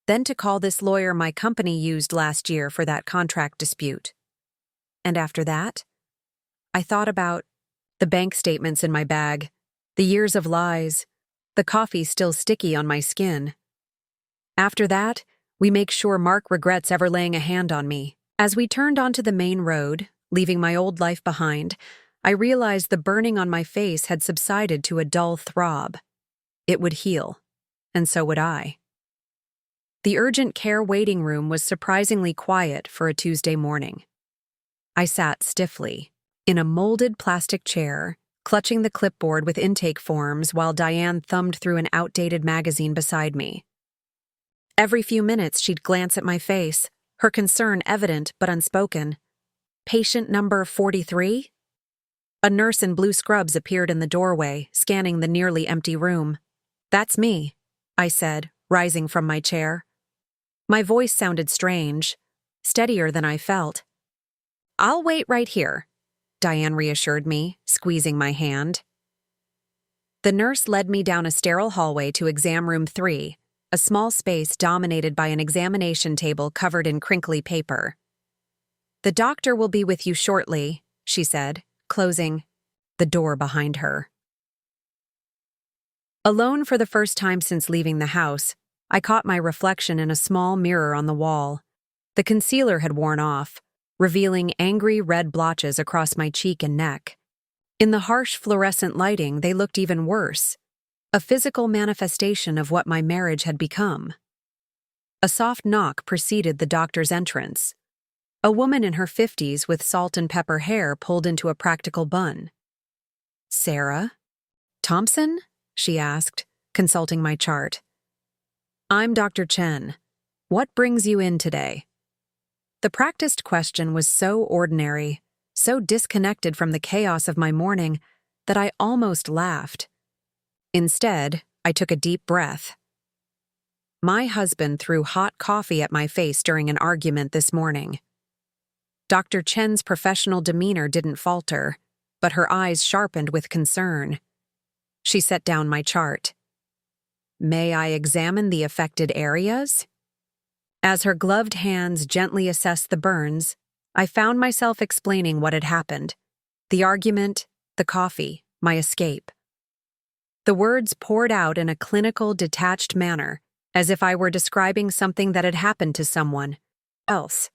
Then to call this lawyer my company used last year for that contract dispute. And after that, I thought about the bank statements in my bag, the years of lies, the coffee still sticky on my skin. After that, we make sure Mark regrets ever laying a hand on me. As we turned onto the main road, leaving my old life behind, I realized the burning on my face had subsided to a dull throb. It would heal, and so would I. The urgent care waiting room was surprisingly quiet for a Tuesday morning. I sat stiffly, in a molded plastic chair, clutching the clipboard with intake forms while Diane thumbed through an outdated magazine beside me. Every few minutes she'd glance at my face, her concern evident but unspoken. Patient number 43? A nurse in blue scrubs appeared in the doorway, scanning the nearly empty room. That's me, I said, rising from my chair. My voice sounded strange, steadier than I felt. I'll wait right here, Diane reassured me, squeezing my hand. The nurse led me down a sterile hallway to exam room 3, a small space dominated by an examination table covered in crinkly paper. The doctor will be with you shortly, she said, closing the door behind her. Alone for the first time since leaving the house, I caught my reflection in a small mirror on the wall. The concealer had worn off, revealing angry red blotches across my cheek and neck. In the harsh fluorescent lighting, they looked even worse, a physical manifestation of what my marriage had become. A soft knock preceded the doctor's entrance. A woman in her 50s with salt and pepper hair pulled into a practical bun. Sarah? Thompson? She asked, consulting my chart. I'm Dr. Chen. What brings you in today? The practiced question was so ordinary, so disconnected from the chaos of my morning, that I almost laughed. Instead, I took a deep breath. My husband threw hot coffee at my face during an argument this morning. Dr. Chen's professional demeanor didn't falter, but her eyes sharpened with concern. She set down my chart. May I examine the affected areas? As her gloved hands gently assessed the burns, I found myself explaining what had happened. The argument, the coffee, my escape. The words poured out in a clinical, detached manner, as if I were describing something that had happened to someone else.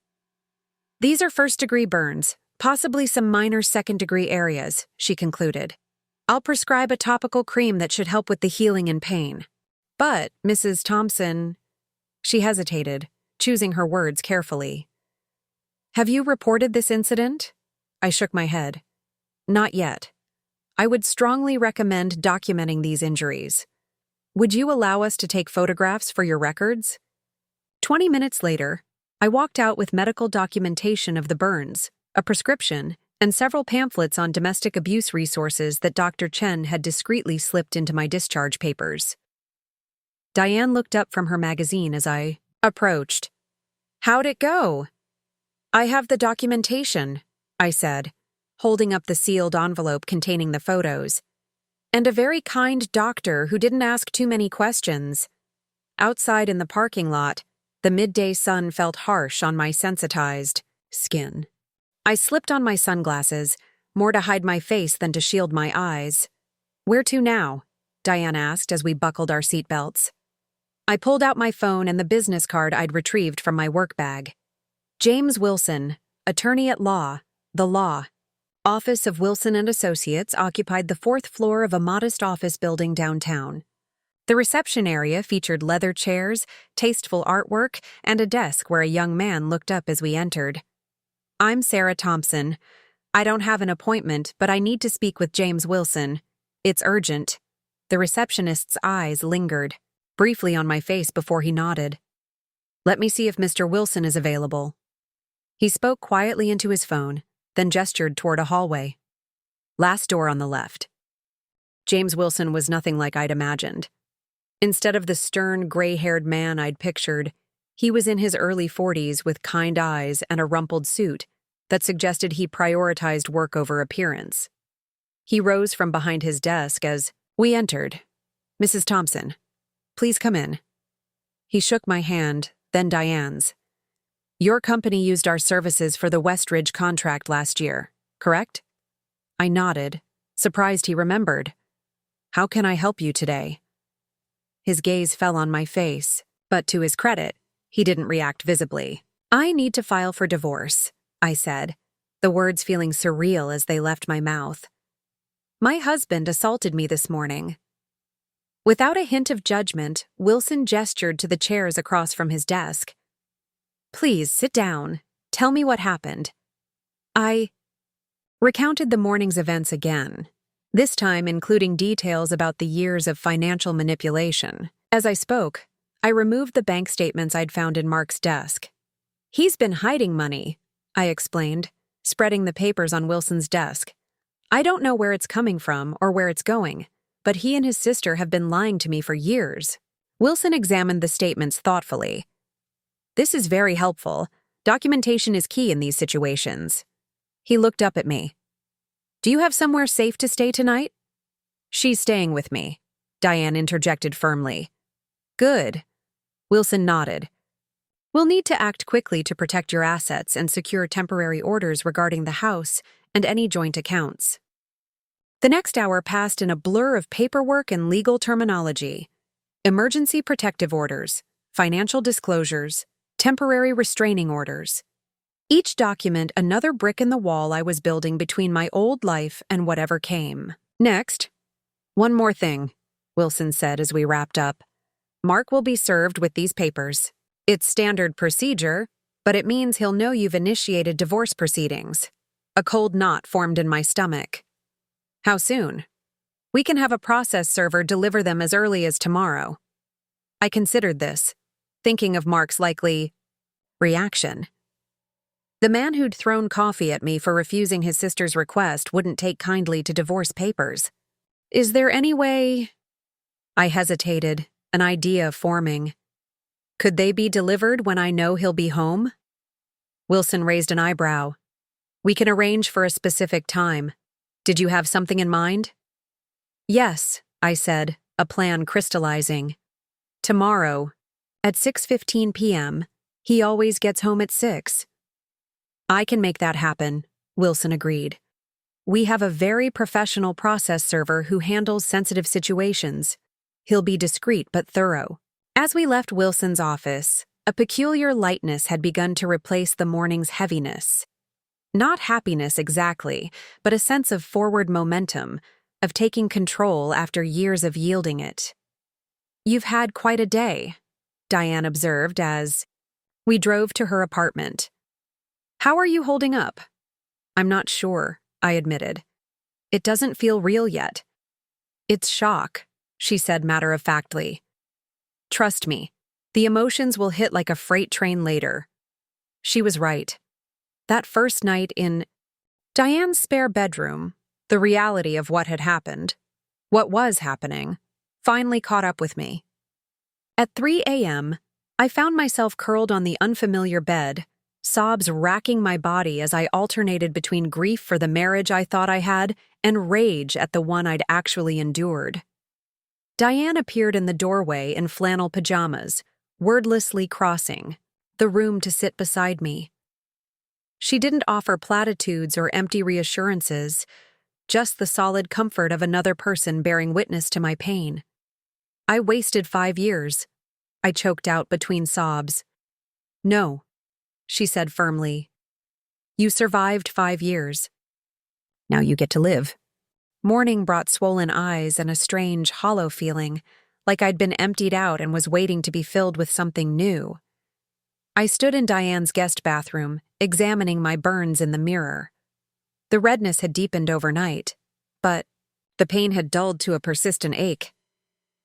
These are first-degree burns, possibly some minor second-degree areas, she concluded. I'll prescribe a topical cream that should help with the healing and pain. But, Mrs. Thompson, she hesitated, choosing her words carefully. Have you reported this incident? I shook my head. Not yet. I would strongly recommend documenting these injuries. Would you allow us to take photographs for your records? 20 minutes later, I walked out with medical documentation of the burns, a prescription, and several pamphlets on domestic abuse resources that Dr. Chen had discreetly slipped into my discharge papers. Diane looked up from her magazine as I approached. How'd it go? I have the documentation, I said, holding up the sealed envelope containing the photos. And a very kind doctor who didn't ask too many questions. Outside in the parking lot, the midday sun felt harsh on my sensitized, Skin. I slipped on my sunglasses, more to hide my face than to shield my eyes. "Where to now?" Diane asked as we buckled our seatbelts. I pulled out my phone and the business card I'd retrieved from my work bag. James Wilson, attorney at law, the law. Office of Wilson and Associates occupied the 4th floor of a modest office building downtown. The reception area featured leather chairs, tasteful artwork, and a desk where a young man looked up as we entered. "I'm Sarah Thompson. I don't have an appointment, but I need to speak with James Wilson. It's urgent." The receptionist's eyes lingered briefly on my face before he nodded. "Let me see if Mr. Wilson is available." He spoke quietly into his phone, then gestured toward a hallway. "Last door on the left." James Wilson was nothing like I'd imagined. Instead of the stern, gray-haired man I'd pictured, he was in his early 40s with kind eyes and a rumpled suit that suggested he prioritized work over appearance. He rose from behind his desk as we entered. "Mrs. Thompson, please come in." He shook my hand, then Diane's. "Your company used our services for the Westridge contract last year, correct?" I nodded, surprised he remembered. "How can I help you today?" His gaze fell on my face, but to his credit, he didn't react visibly. "I need to file for divorce," I said, the words feeling surreal as they left my mouth. "My husband assaulted me this morning." Without a hint of judgment, Wilson gestured to the chairs across from his desk. "Please sit down. Tell me what happened." I recounted the morning's events again, this time including details about the years of financial manipulation. As I spoke, I removed the bank statements I'd found in Mark's desk. "He's been hiding money," I explained, spreading the papers on Wilson's desk. "I don't know where it's coming from or where it's going, but he and his sister have been lying to me for years." Wilson examined the statements thoughtfully. "This is very helpful. Documentation is key in these situations." He looked up at me. "Do you have somewhere safe to stay tonight?" "She's staying with me," Diane interjected firmly. "Good." Wilson nodded. "We'll need to act quickly to protect your assets and secure temporary orders regarding the house and any joint accounts." The next hour passed in a blur of paperwork and legal terminology. Emergency protective orders, financial disclosures, temporary restraining orders. Each document another brick in the wall I was building between my old life and whatever came. "Next, one more thing," Wilson said as we wrapped up. "Mark will be served with these papers. It's standard procedure, but it means he'll know you've initiated divorce proceedings." A cold knot formed in my stomach. "How soon?" "We can have a process server deliver them as early as tomorrow." I considered this, thinking of Mark's likely reaction. The man who'd thrown coffee at me for refusing his sister's request wouldn't take kindly to divorce papers. "Is there any way—" I hesitated, an idea forming. "Could they be delivered when I know he'll be home?" Wilson raised an eyebrow. "We can arrange for a specific time. Did you have something in mind?" "Yes," I said, a plan crystallizing. "Tomorrow, at 6:15 p.m., he always gets home at 6. "I can make that happen," Wilson agreed. "We have a very professional process server who handles sensitive situations. He'll be discreet but thorough." As we left Wilson's office, a peculiar lightness had begun to replace the morning's heaviness. Not happiness exactly, but a sense of forward momentum, of taking control after years of yielding it. "You've had quite a day," Diane observed as we drove to her apartment. "How are you holding up?" "I'm not sure," I admitted. "It doesn't feel real yet." "It's shock," she said matter-of-factly. "Trust me, the emotions will hit like a freight train later." She was right. That first night in Diane's spare bedroom, the reality of what had happened, what was happening, finally caught up with me. At 3 a.m., I found myself curled on the unfamiliar bed, sobs racking my body as I alternated between grief for the marriage I thought I had and rage at the one I'd actually endured. Diane appeared in the doorway in flannel pajamas, wordlessly crossing the room to sit beside me. She didn't offer platitudes or empty reassurances, just the solid comfort of another person bearing witness to my pain. I wasted 5 years, I choked out between sobs. No, she said firmly. You survived 5 years. Now you get to live. Morning brought swollen eyes and a strange, hollow feeling, like I'd been emptied out and was waiting to be filled with something new. I stood in Diane's guest bathroom, examining my burns in the mirror. The redness had deepened overnight, but the pain had dulled to a persistent ache.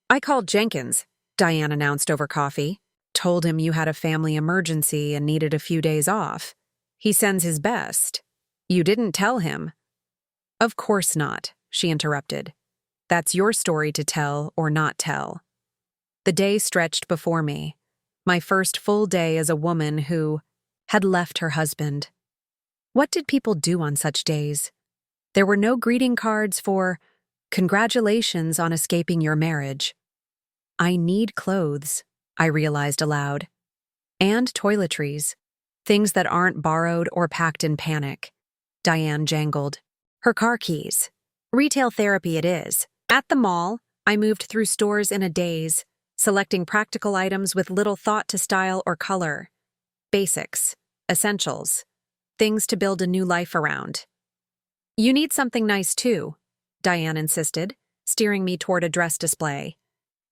I called Jenkins, Diane announced over coffee. Told him you had a family emergency and needed a few days off. He sends his best. You didn't tell him. Of course not, she interrupted. That's your story to tell or not tell. The day stretched before me, my first full day as a woman who had left her husband. What did people do on such days? There were no greeting cards for congratulations on escaping your marriage. I need clothes, I realized aloud. And toiletries. Things that aren't borrowed or packed in panic. Diane jangled. Her car keys. Retail therapy it is. At the mall, I moved through stores in a daze, selecting practical items with little thought to style or color. Basics. Essentials. Things to build a new life around. You need something nice too, Diane insisted, steering me toward a dress display.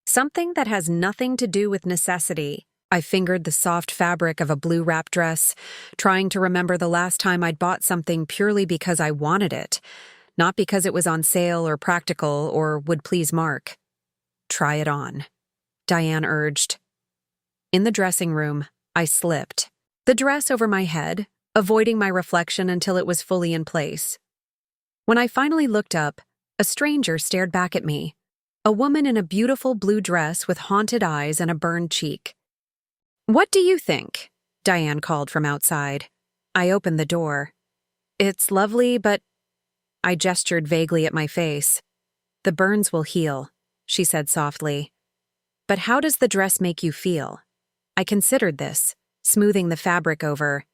Something that has nothing to do with necessity. I fingered the soft fabric of a blue wrap dress, trying to remember the last time I'd bought something purely because I wanted it, not because it was on sale or practical or would please Mark. Try it on, Diane urged. In the dressing room, I slipped, the dress over my head, avoiding my reflection until it was fully in place. When I finally looked up, a stranger stared back at me, a woman in a beautiful blue dress with haunted eyes and a burned cheek. What do you think? Diane called from outside. I opened the door. It's lovely, but... I gestured vaguely at my face. The burns will heal, she said softly. But how does the dress make you feel? I considered this, smoothing the fabric over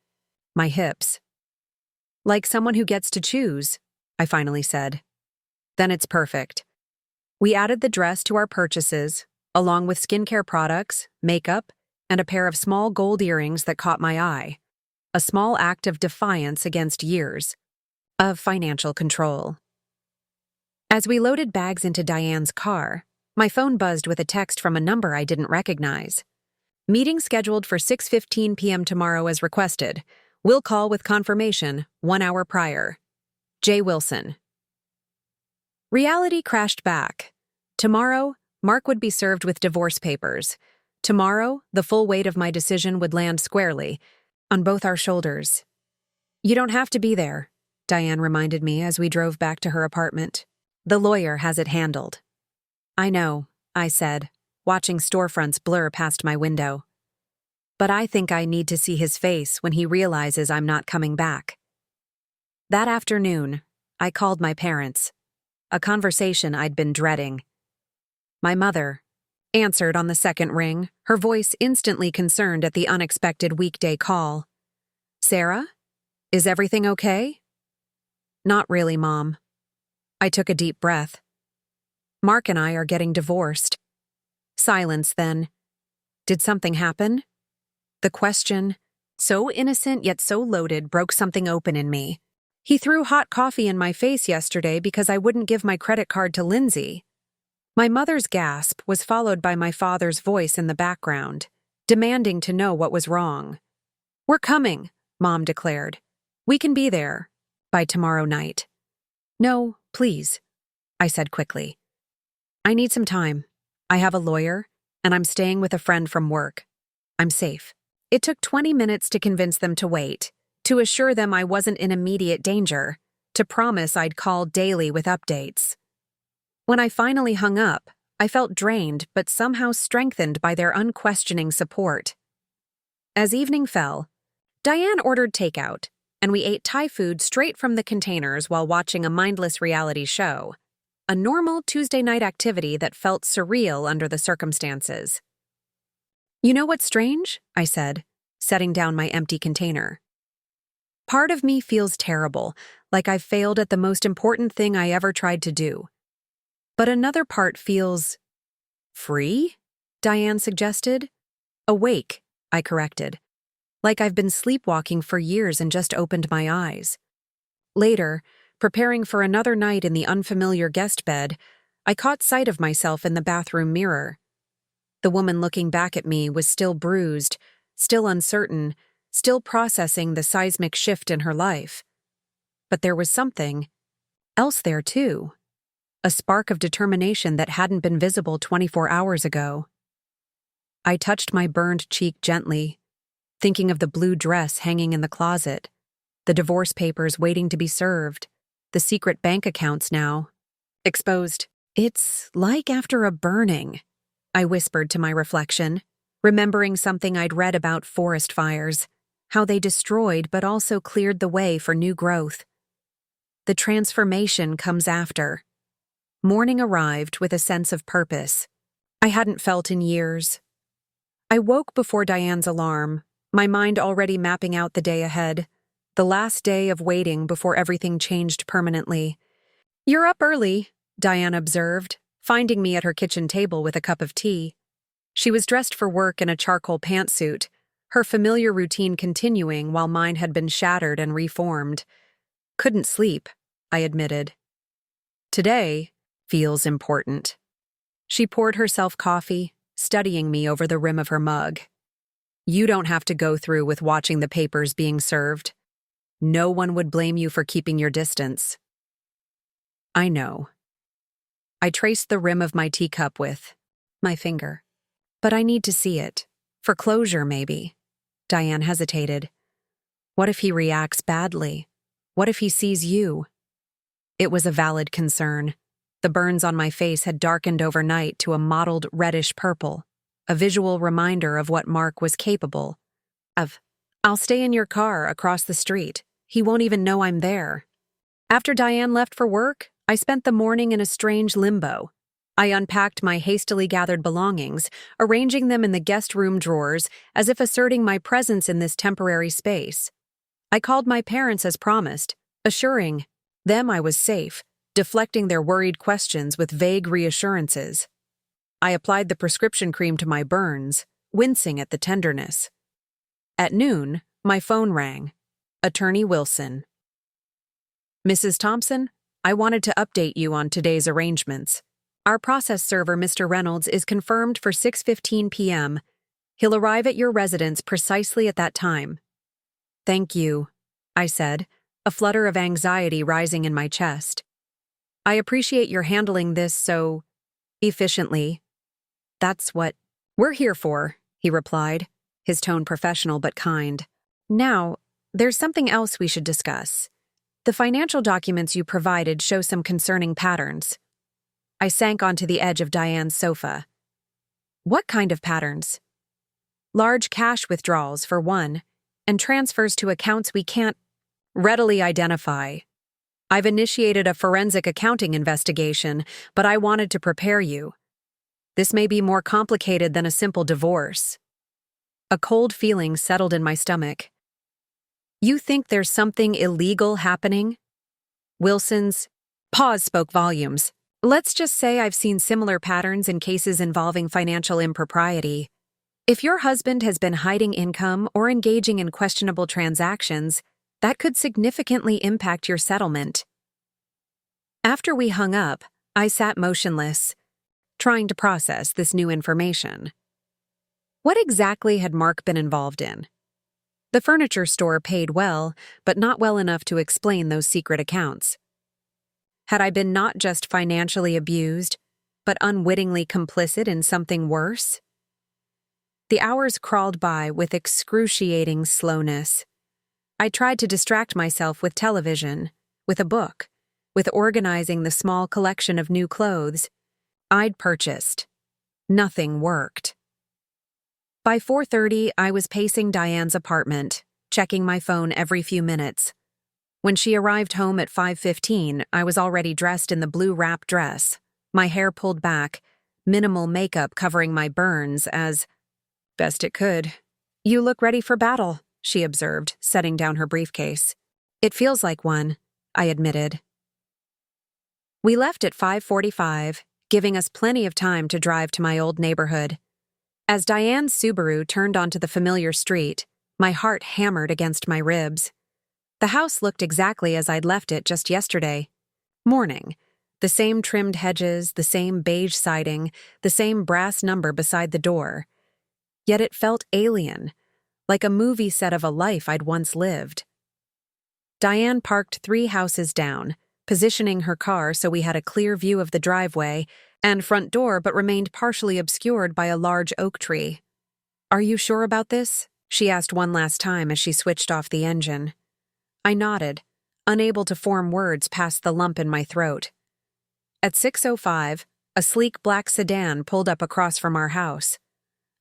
my hips. Like someone who gets to choose, I finally said. Then it's perfect. We added the dress to our purchases, along with skincare products, makeup, and a pair of small gold earrings that caught my eye. A small act of defiance against years of financial control. As we loaded bags into Diane's car, my phone buzzed with a text from a number I didn't recognize. Meeting scheduled for 6:15 p.m. tomorrow as requested. Will call with confirmation 1 hour prior. Jay Wilson. Reality crashed back. Tomorrow, Mark would be served with divorce papers. Tomorrow, the full weight of my decision would land squarely on both our shoulders. You don't have to be there, Diane reminded me as we drove back to her apartment. The lawyer has it handled. I know, I said, watching storefronts blur past my window. But I think I need to see his face when he realizes I'm not coming back. That afternoon, I called my parents. A conversation I'd been dreading. My mother answered on the second ring, her voice instantly concerned at the unexpected weekday call. Sarah? Is everything okay? Not really, Mom. I took a deep breath. Mark and I are getting divorced. Silence then. Did something happen? The question, so innocent yet so loaded, broke something open in me. He threw hot coffee in my face yesterday because I wouldn't give my credit card to Lindsay. My mother's gasp was followed by my father's voice in the background, demanding to know what was wrong. We're coming, Mom declared. We can be there by tomorrow night. No, please, I said quickly. I need some time. I have a lawyer, and I'm staying with a friend from work. I'm safe. It took 20 minutes to convince them to wait, to assure them I wasn't in immediate danger, to promise I'd call daily with updates. When I finally hung up, I felt drained but somehow strengthened by their unquestioning support. As evening fell, Diane ordered takeout, and we ate Thai food straight from the containers while watching a mindless reality show, a normal Tuesday night activity that felt surreal under the circumstances. You know what's strange? I said, setting down my empty container. Part of me feels terrible, like I've failed at the most important thing I ever tried to do. But another part feels free, Diane suggested. Awake, I corrected. Like I've been sleepwalking for years and just opened my eyes. Later, preparing for another night in the unfamiliar guest bed, I caught sight of myself in the bathroom mirror. The woman looking back at me was still bruised, still uncertain, still processing the seismic shift in her life. But there was something else there, too. A spark of determination that hadn't been visible 24 hours ago. I touched my burned cheek gently, thinking of the blue dress hanging in the closet, the divorce papers waiting to be served, the secret bank accounts now exposed. It's like after a burning, I whispered to my reflection, remembering something I'd read about forest fires, how they destroyed but also cleared the way for new growth. The transformation comes after. Morning arrived with a sense of purpose I hadn't felt in years. I woke before Diane's alarm, my mind already mapping out the day ahead, the last day of waiting before everything changed permanently. "You're up early," Diane observed, finding me at her kitchen table with a cup of tea. She was dressed for work in a charcoal pantsuit, her familiar routine continuing while mine had been shattered and reformed. "Couldn't sleep," I admitted. "Today feels important." She poured herself coffee, studying me over the rim of her mug. "You don't have to go through with watching the papers being served. No one would blame you for keeping your distance." "I know." I traced the rim of my teacup with my finger. "But I need to see it. For closure, maybe." Diane hesitated. "What if he reacts badly? What if he sees you?" It was a valid concern. The burns on my face had darkened overnight to a mottled reddish purple, a visual reminder of what Mark was capable of. "I'll stay in your car across the street. He won't even know I'm there." After Diane left for work, I spent the morning in a strange limbo. I unpacked my hastily gathered belongings, arranging them in the guest room drawers as if asserting my presence in this temporary space. I called my parents as promised, assuring them I was safe, deflecting their worried questions with vague reassurances. I applied the prescription cream to my burns, wincing at the tenderness. At noon, my phone rang. Attorney Wilson. "Mrs. Thompson, I wanted to update you on today's arrangements. Our process server, Mr. Reynolds, is confirmed for 6:15 p.m. He'll arrive at your residence precisely at that time." "Thank you," I said, a flutter of anxiety rising in my chest. "I appreciate your handling this so efficiently." "That's what we're here for," he replied, his tone professional but kind. "Now, there's something else we should discuss. The financial documents you provided show some concerning patterns." I sank onto the edge of Diane's sofa. "What kind of patterns?" "Large cash withdrawals, for one, and transfers to accounts we can't readily identify. I've initiated a forensic accounting investigation, but I wanted to prepare you. This may be more complicated than a simple divorce." A cold feeling settled in my stomach. "You think there's something illegal happening?" Wilson's pause spoke volumes. "Let's just say I've seen similar patterns in cases involving financial impropriety. If your husband has been hiding income or engaging in questionable transactions, that could significantly impact your settlement." After we hung up, I sat motionless, trying to process this new information. What exactly had Mark been involved in? The furniture store paid well, but not well enough to explain those secret accounts. Had I been not just financially abused, but unwittingly complicit in something worse? The hours crawled by with excruciating slowness. I tried to distract myself with television, with a book, with organizing the small collection of new clothes I'd purchased. Nothing worked. By 4:30, I was pacing Diane's apartment, checking my phone every few minutes. When she arrived home at 5:15, I was already dressed in the blue wrap dress, my hair pulled back, minimal makeup covering my burns as best it could. "You look ready for battle," she observed, setting down her briefcase. It feels like one, I admitted. We left at 5:45, giving us plenty of time to drive to my old neighborhood. As Diane's Subaru turned onto the familiar street, my heart hammered against my ribs. The house looked exactly as I'd left it just yesterday. Morning. The same trimmed hedges, the same beige siding, the same brass number beside the door. Yet it felt alien, like a movie set of a life I'd once lived. Diane parked 3 houses down, positioning her car so we had a clear view of the driveway and front door but remained partially obscured by a large oak tree. "Are you sure about this?" she asked one last time as she switched off the engine. I nodded, unable to form words past the lump in my throat. At 6:05, a sleek black sedan pulled up across from our house.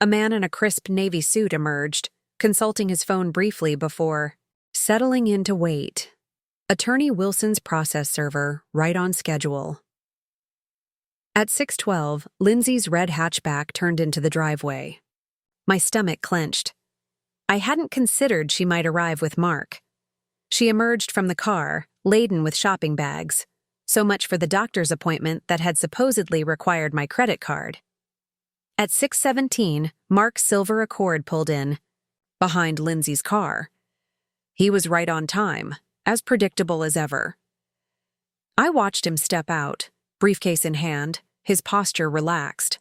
A man in a crisp navy suit emerged, consulting his phone briefly before settling in to wait. Attorney Wilson's process server, right on schedule. At 6:12, Lindsay's red hatchback turned into the driveway. My stomach clenched. I hadn't considered she might arrive with Mark. She emerged from the car, laden with shopping bags. So much for the doctor's appointment that had supposedly required my credit card. At 6:17, Mark's silver Accord pulled in, behind Lindsay's car. He was right on time, as predictable as ever. I watched him step out, briefcase in hand, his posture relaxed.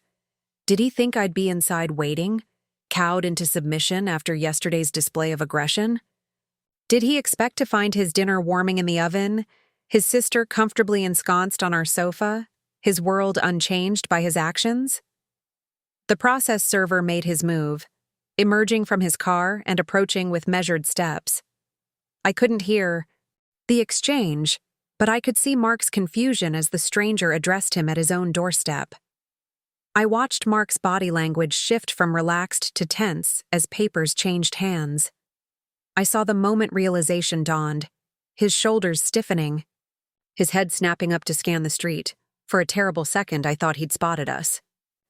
Did he think I'd be inside waiting, cowed into submission after yesterday's display of aggression? Did he expect to find his dinner warming in the oven, his sister comfortably ensconced on our sofa, his world unchanged by his actions? The process server made his move, emerging from his car and approaching with measured steps. I couldn't hear the exchange, but I could see Mark's confusion as the stranger addressed him at his own doorstep. I watched Mark's body language shift from relaxed to tense as papers changed hands. I saw the moment realization dawned, his shoulders stiffening, his head snapping up to scan the street. For a terrible second, I thought he'd spotted us.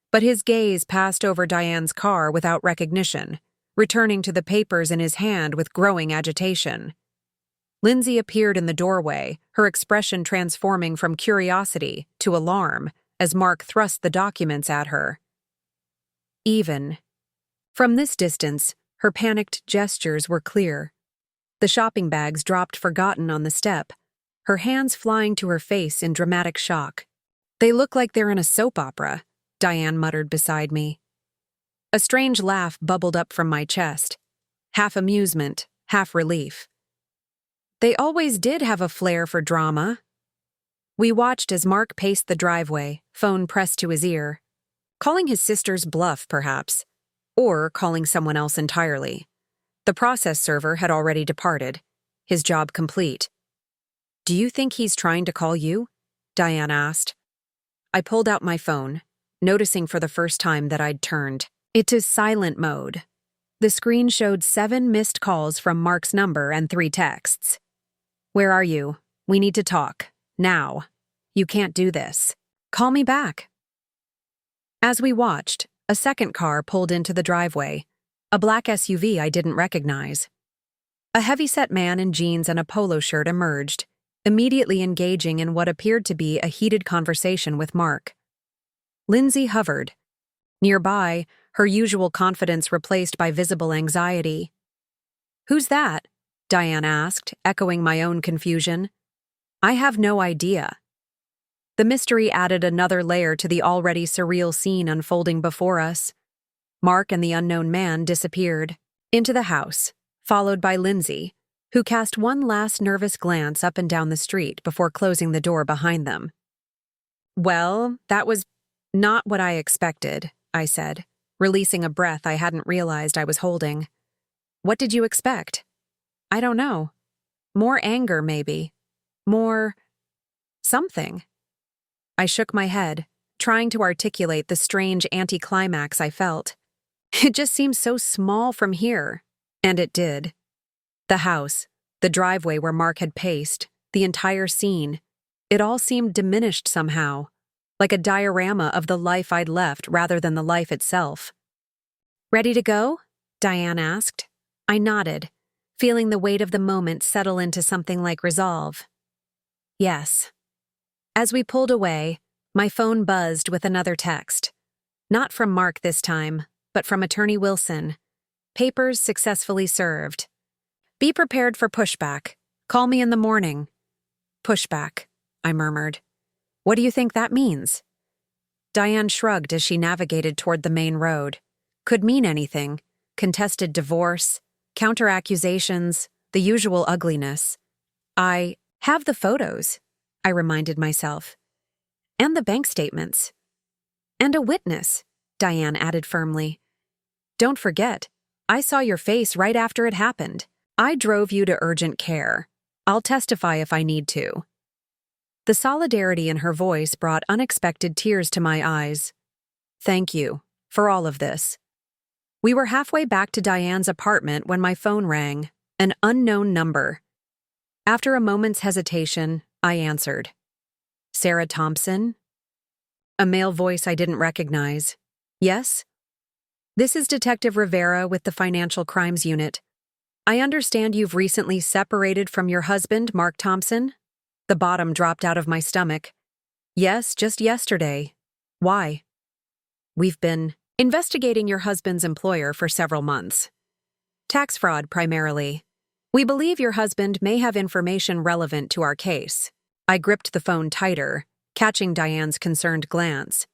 But his gaze passed over Diane's car without recognition, returning to the papers in his hand with growing agitation. Lindsay appeared in the doorway, her expression transforming from curiosity to alarm as Mark thrust the documents at her. Even. From this distance, her panicked gestures were clear. The shopping bags dropped forgotten on the step, her hands flying to her face in dramatic shock. "They look like they're in a soap opera," Diane muttered beside me. A strange laugh bubbled up from my chest, half amusement, half relief. They always did have a flair for drama. We watched as Mark paced the driveway, phone pressed to his ear. Calling his sister's bluff, perhaps, or calling someone else entirely. The process server had already departed, his job complete. "Do you think he's trying to call you?" Diane asked. I pulled out my phone, noticing for the first time that I'd turned it to silent mode. The screen showed 7 missed calls from Mark's number and 3 texts. "Where are you? We need to talk. Now. You can't do this. Call me back." As we watched, a second car pulled into the driveway, a black SUV I didn't recognize. A heavyset man in jeans and a polo shirt emerged, immediately engaging in what appeared to be a heated conversation with Mark. Lindsay hovered. Nearby, her usual confidence replaced by visible anxiety. "Who's that?" Diane asked, echoing my own confusion. "I have no idea." The mystery added another layer to the already surreal scene unfolding before us. Mark and the unknown man disappeared into the house, followed by Lindsay, who cast one last nervous glance up and down the street before closing the door behind them. "Well, that was not what I expected," I said, releasing a breath I hadn't realized I was holding. "What did you expect?" "I don't know. More anger, maybe. More something." I shook my head, trying to articulate the strange anticlimax I felt. It just seemed so small from here, and it did. The house, the driveway where Mark had paced, the entire scene, it all seemed diminished somehow, like a diorama of the life I'd left rather than the life itself. "Ready to go?" Diane asked. I nodded, feeling the weight of the moment settle into something like resolve. Yes. As we pulled away, my phone buzzed with another text. Not from Mark this time, but from Attorney Wilson. Papers successfully served. Be prepared for pushback. Call me in the morning. Pushback, I murmured. What do you think that means? Diane shrugged as she navigated toward the main road. Could mean anything. Contested divorce, counter-accusations, the usual ugliness. I have the photos, I reminded myself. And the bank statements. And a witness, Diane added firmly. Don't forget, I saw your face right after it happened. I drove you to urgent care. I'll testify if I need to. The solidarity in her voice brought unexpected tears to my eyes. Thank you for all of this. We were halfway back to Diane's apartment when my phone rang, an unknown number. After a moment's hesitation, I answered. Sarah Thompson? A male voice I didn't recognize. Yes? This is Detective Rivera with the Financial Crimes Unit. I understand you've recently separated from your husband, Mark Thompson? The bottom dropped out of my stomach. Yes, just yesterday. Why? We've been investigating your husband's employer for several months. Tax fraud, primarily. We believe your husband may have information relevant to our case. I gripped the phone tighter, catching Diane's concerned glance.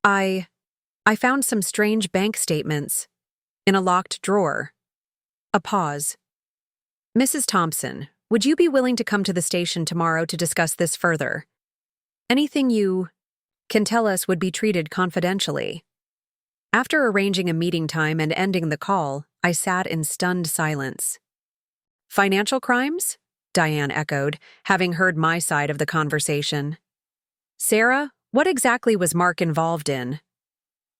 I found some strange bank statements in a locked drawer. A pause. Mrs. Thompson, would you be willing to come to the station tomorrow to discuss this further? Anything you can tell us would be treated confidentially. After arranging a meeting time and ending the call, I sat in stunned silence. Financial crimes? Diane echoed, having heard my side of the conversation. Sarah, what exactly was Mark involved in?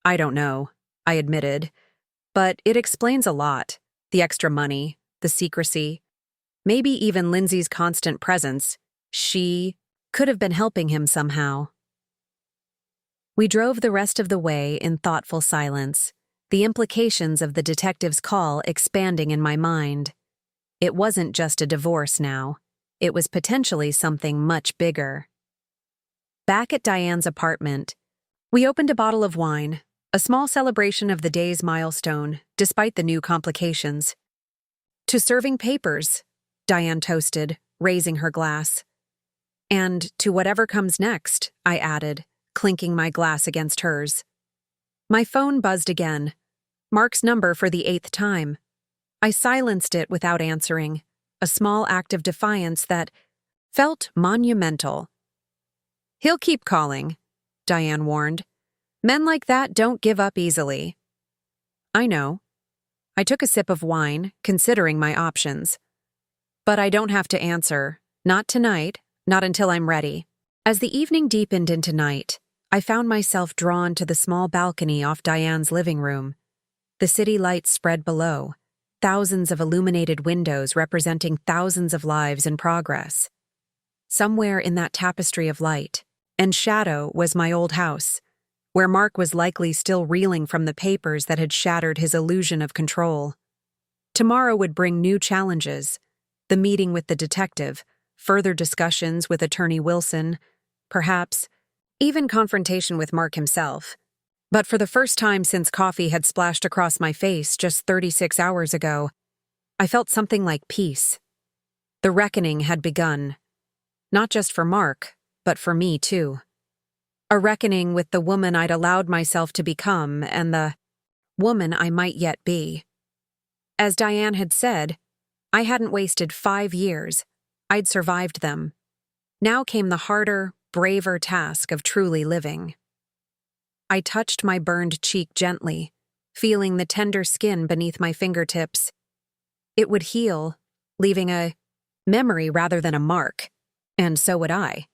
I don't know, I admitted, but it explains a lot. The extra money, the secrecy, maybe even Lindsay's constant presence. She could have been helping him somehow. We drove the rest of the way in thoughtful silence, the implications of the detective's call expanding in my mind. It wasn't just a divorce now. It was potentially something much bigger. Back at Diane's apartment, we opened a bottle of wine, a small celebration of the day's milestone, despite the new complications. To serving papers, Diane toasted, raising her glass. And to whatever comes next, I added, clinking my glass against hers. My phone buzzed again. Mark's number for the 8th time. I silenced it without answering, a small act of defiance that felt monumental. He'll keep calling, Diane warned. Men like that don't give up easily. I know. I took a sip of wine, considering my options. But I don't have to answer. Not tonight, not until I'm ready. As the evening deepened into night, I found myself drawn to the small balcony off Diane's living room. The city lights spread below, thousands of illuminated windows representing thousands of lives in progress. Somewhere in that tapestry of light and shadow was my old house, where Mark was likely still reeling from the papers that had shattered his illusion of control. Tomorrow would bring new challenges, the meeting with the detective, further discussions with Attorney Wilson, perhaps even confrontation with Mark himself. But for the first time since coffee had splashed across my face just 36 hours ago, I felt something like peace. The reckoning had begun. Not just for Mark, but for me too. A reckoning with the woman I'd allowed myself to become and the woman I might yet be. As Diane had said, I hadn't wasted 5 years. I'd survived them. Now came the harder, braver task of truly living. I touched my burned cheek gently, feeling the tender skin beneath my fingertips. It would heal, leaving a memory rather than a mark, and so would I.